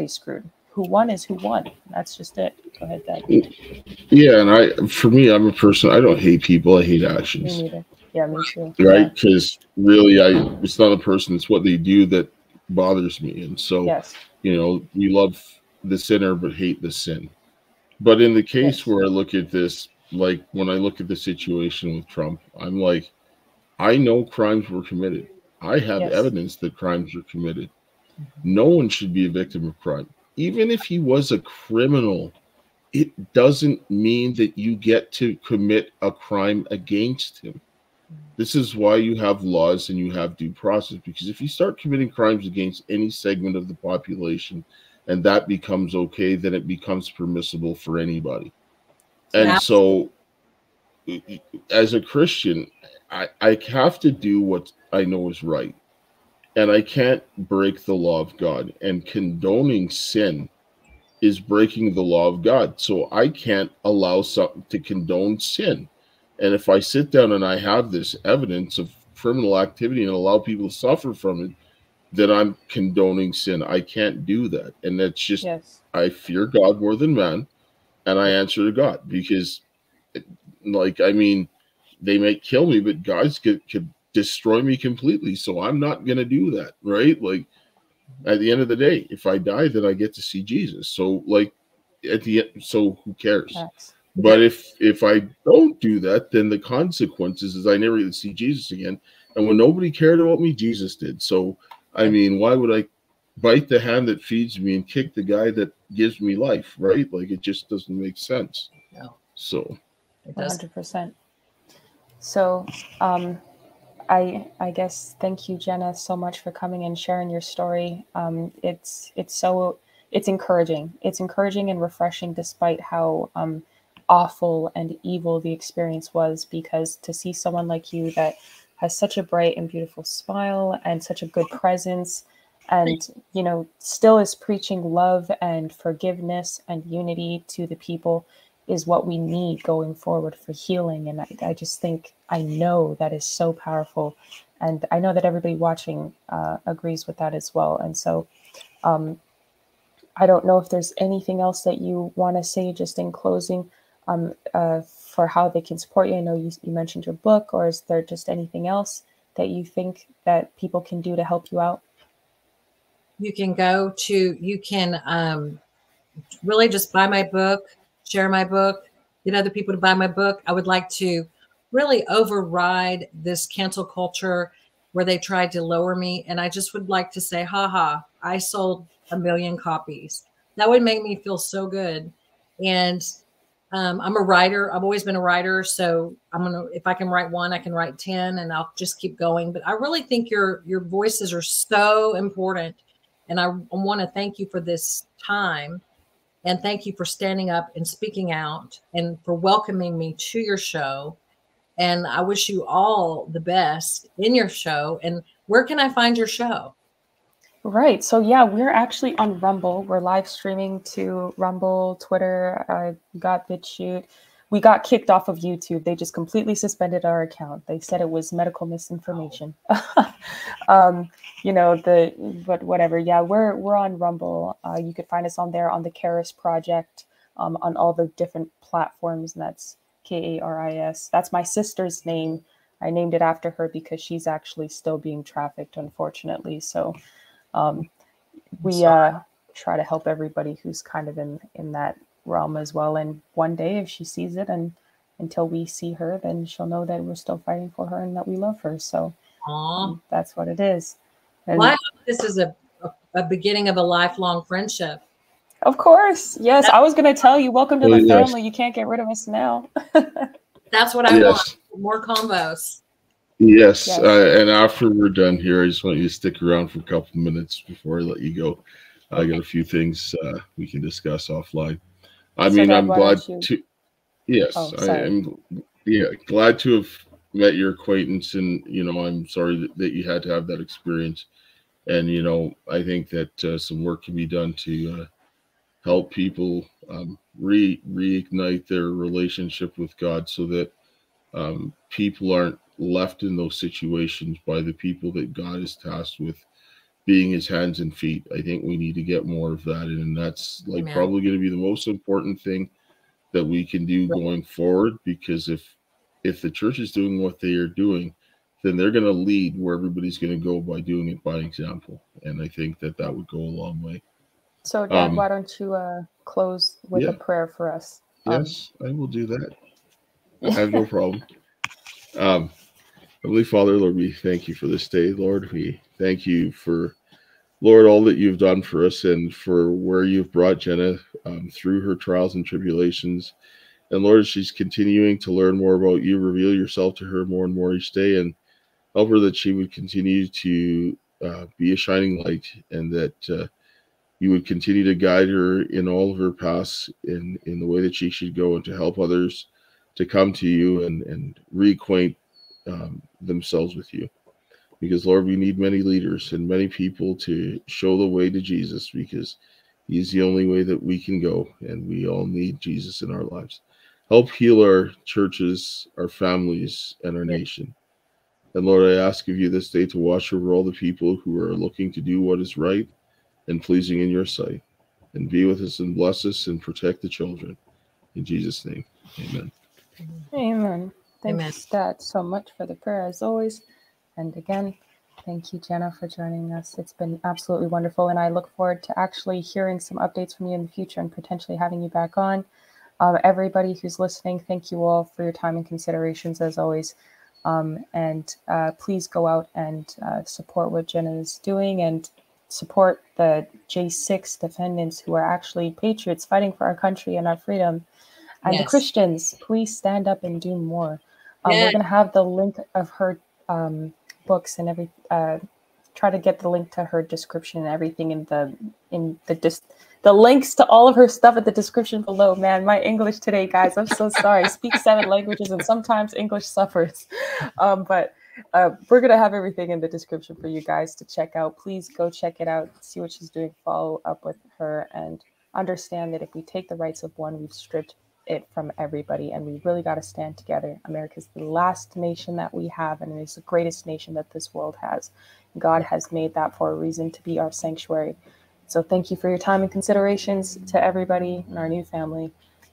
S1: screwed. Who won is who won. That's just it. Go ahead, Dad.
S3: Yeah, and for me, I'm a person, I don't hate people, I hate actions.
S1: Me neither. Yeah, me too.
S3: Right? Because really, it's not a person, it's what they do that bothers me. And so,
S1: yes.
S3: You love the sinner but hate the sin. But in the case where I look at this, like when I look at the situation with Trump, I'm like, I know crimes were committed. I have evidence that crimes were committed. No one should be a victim of crime. Even if he was a criminal, it doesn't mean that you get to commit a crime against him. This is why you have laws and you have due process, because if you start committing crimes against any segment of the population and that becomes okay, then it becomes permissible for anybody. And so as a Christian, I have to do what I know is right. And I can't break the law of God. And condoning sin is breaking the law of God. So I can't allow something to condone sin. And if I sit down and I have this evidence of criminal activity and allow people to suffer from it, then I'm condoning sin. I can't do that. And that's just, I fear God more than man. And I answer to God, because they may kill me, but God could destroy me completely. So I'm not going to do that. Right. Like at the end of the day, if I die, then I get to see Jesus. So at the end, so who cares? But if I don't do that, then the consequences is I never get to see Jesus again. And when nobody cared about me, Jesus did. So, I mean, why would I bite the hand that feeds me and kick the guy that gives me life, right? Like, it just doesn't make sense.
S2: No.
S3: So
S1: 100%. So, I guess thank you, Jenna, so much for coming and sharing your story. It it's encouraging. It's encouraging and refreshing, despite how awful and evil the experience was, because to see someone like you that has such a bright and beautiful smile and such a good presence, and still is preaching love and forgiveness and unity to the people, is what we need going forward for healing. And I just think, I know that is so powerful, and I know that everybody watching agrees with that as well. And so I don't know if there's anything else that you want to say just in closing, for how they can support you. I know you mentioned your book, or is there just anything else that you think that people can do to help you out?
S2: You can really just buy my book, share my book, get other people to buy my book. I would like to really override this cancel culture where they tried to lower me. And I just would like to say, haha, I sold 1 million copies. That would make me feel so good. And I'm a writer. I've always been a writer. So if I can write one, I can write 10, and I'll just keep going. But I really think your voices are so important. And I want to thank you for this time. And thank you for standing up and speaking out, and for welcoming me to your show. And I wish you all the best in your show. And where can I find your show?
S1: Right. So yeah, we're actually on Rumble. We're live streaming to Rumble, Twitter. I got BitChute. We got kicked off of YouTube. They just completely suspended our account. They said it was medical misinformation. But whatever. Yeah, we're on Rumble. You could find us on there, on the Karis project, on all the different platforms. And that's Karis. That's my sister's name. I named it after her because she's actually still being trafficked, unfortunately. So we try to help everybody who's kind of in that realm as well. And one day, if she sees it, and until we see her, then she'll know that we're still fighting for her and that we love her. So that's what it is. And
S2: well, I hope this is a beginning of a lifelong friendship.
S1: Of course. Yes. I was going to tell you, welcome to the family. You can't get rid of us now.
S2: That's what I want. More combos.
S3: Yes. And after we're done here, I just want you to stick around for a couple minutes before I let you go. I got a few things we can discuss offline. I'm glad to. Yes, I'm glad to have met your acquaintance, and I'm sorry that you had to have that experience. And I think that some work can be done to help people reignite their relationship with God, so that people aren't left in those situations by the people that God is tasked with being his hands and feet. I think we need to get more of that, and that's probably going to be the most important thing that we can do going forward, because if the church is doing what they are doing, then they're going to lead where everybody's going to go by doing it by example. And I think that would go a long way.
S1: So Dad, why don't you close with a prayer for us?
S3: Yes, I will do that. I have no problem. Heavenly Father, Lord, we thank you for this day, Lord. We thank you for, Lord, all that you've done for us, and for where you've brought Jenna through her trials and tribulations. And Lord, she's continuing to learn more about you. Reveal yourself to her more and more each day, and help her that she would continue to be a shining light, and that you would continue to guide her in all of her paths in the way that she should go, and to help others to come to you and reacquaint themselves with you. Because, Lord, we need many leaders and many people to show the way to Jesus, because he's the only way that we can go, and we all need Jesus in our lives. Help heal our churches, our families, and our nation. And Lord, I ask of you this day to watch over all the people who are looking to do what is right and pleasing in your sight, and be with us and bless us and protect the children. In Jesus' name, amen.
S1: Amen. Thanks, Dad, so much for the prayer, as always. And again, thank you, Jenna, for joining us. It's been absolutely wonderful, and I look forward to actually hearing some updates from you in the future, and potentially having you back on. Everybody who's listening, thank you all for your time and considerations, as always. And please go out and support what Jenna is doing, and support the J6 defendants, who are actually patriots fighting for our country and our freedom. And the Christians, please stand up and do more. We're going to have the link of her books and try to get the link to her description and everything in the the links to all of her stuff at the description below. Man, my English today, guys, I'm so sorry. I speak 7 languages and sometimes English suffers. But we're going to have everything in the description for you guys to check out. Please go check it out, see what she's doing, follow up with her, and understand that if we take the rights of one, we've stripped it from everybody, and we really got to stand together. America's the last nation that we have, and it is the greatest nation that this world has. God has made that for a reason, to be our sanctuary. So thank you for your time and considerations to everybody in our new family,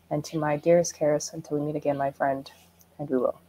S1: and to my dearest Karis. Until we meet again, my friend, and we will.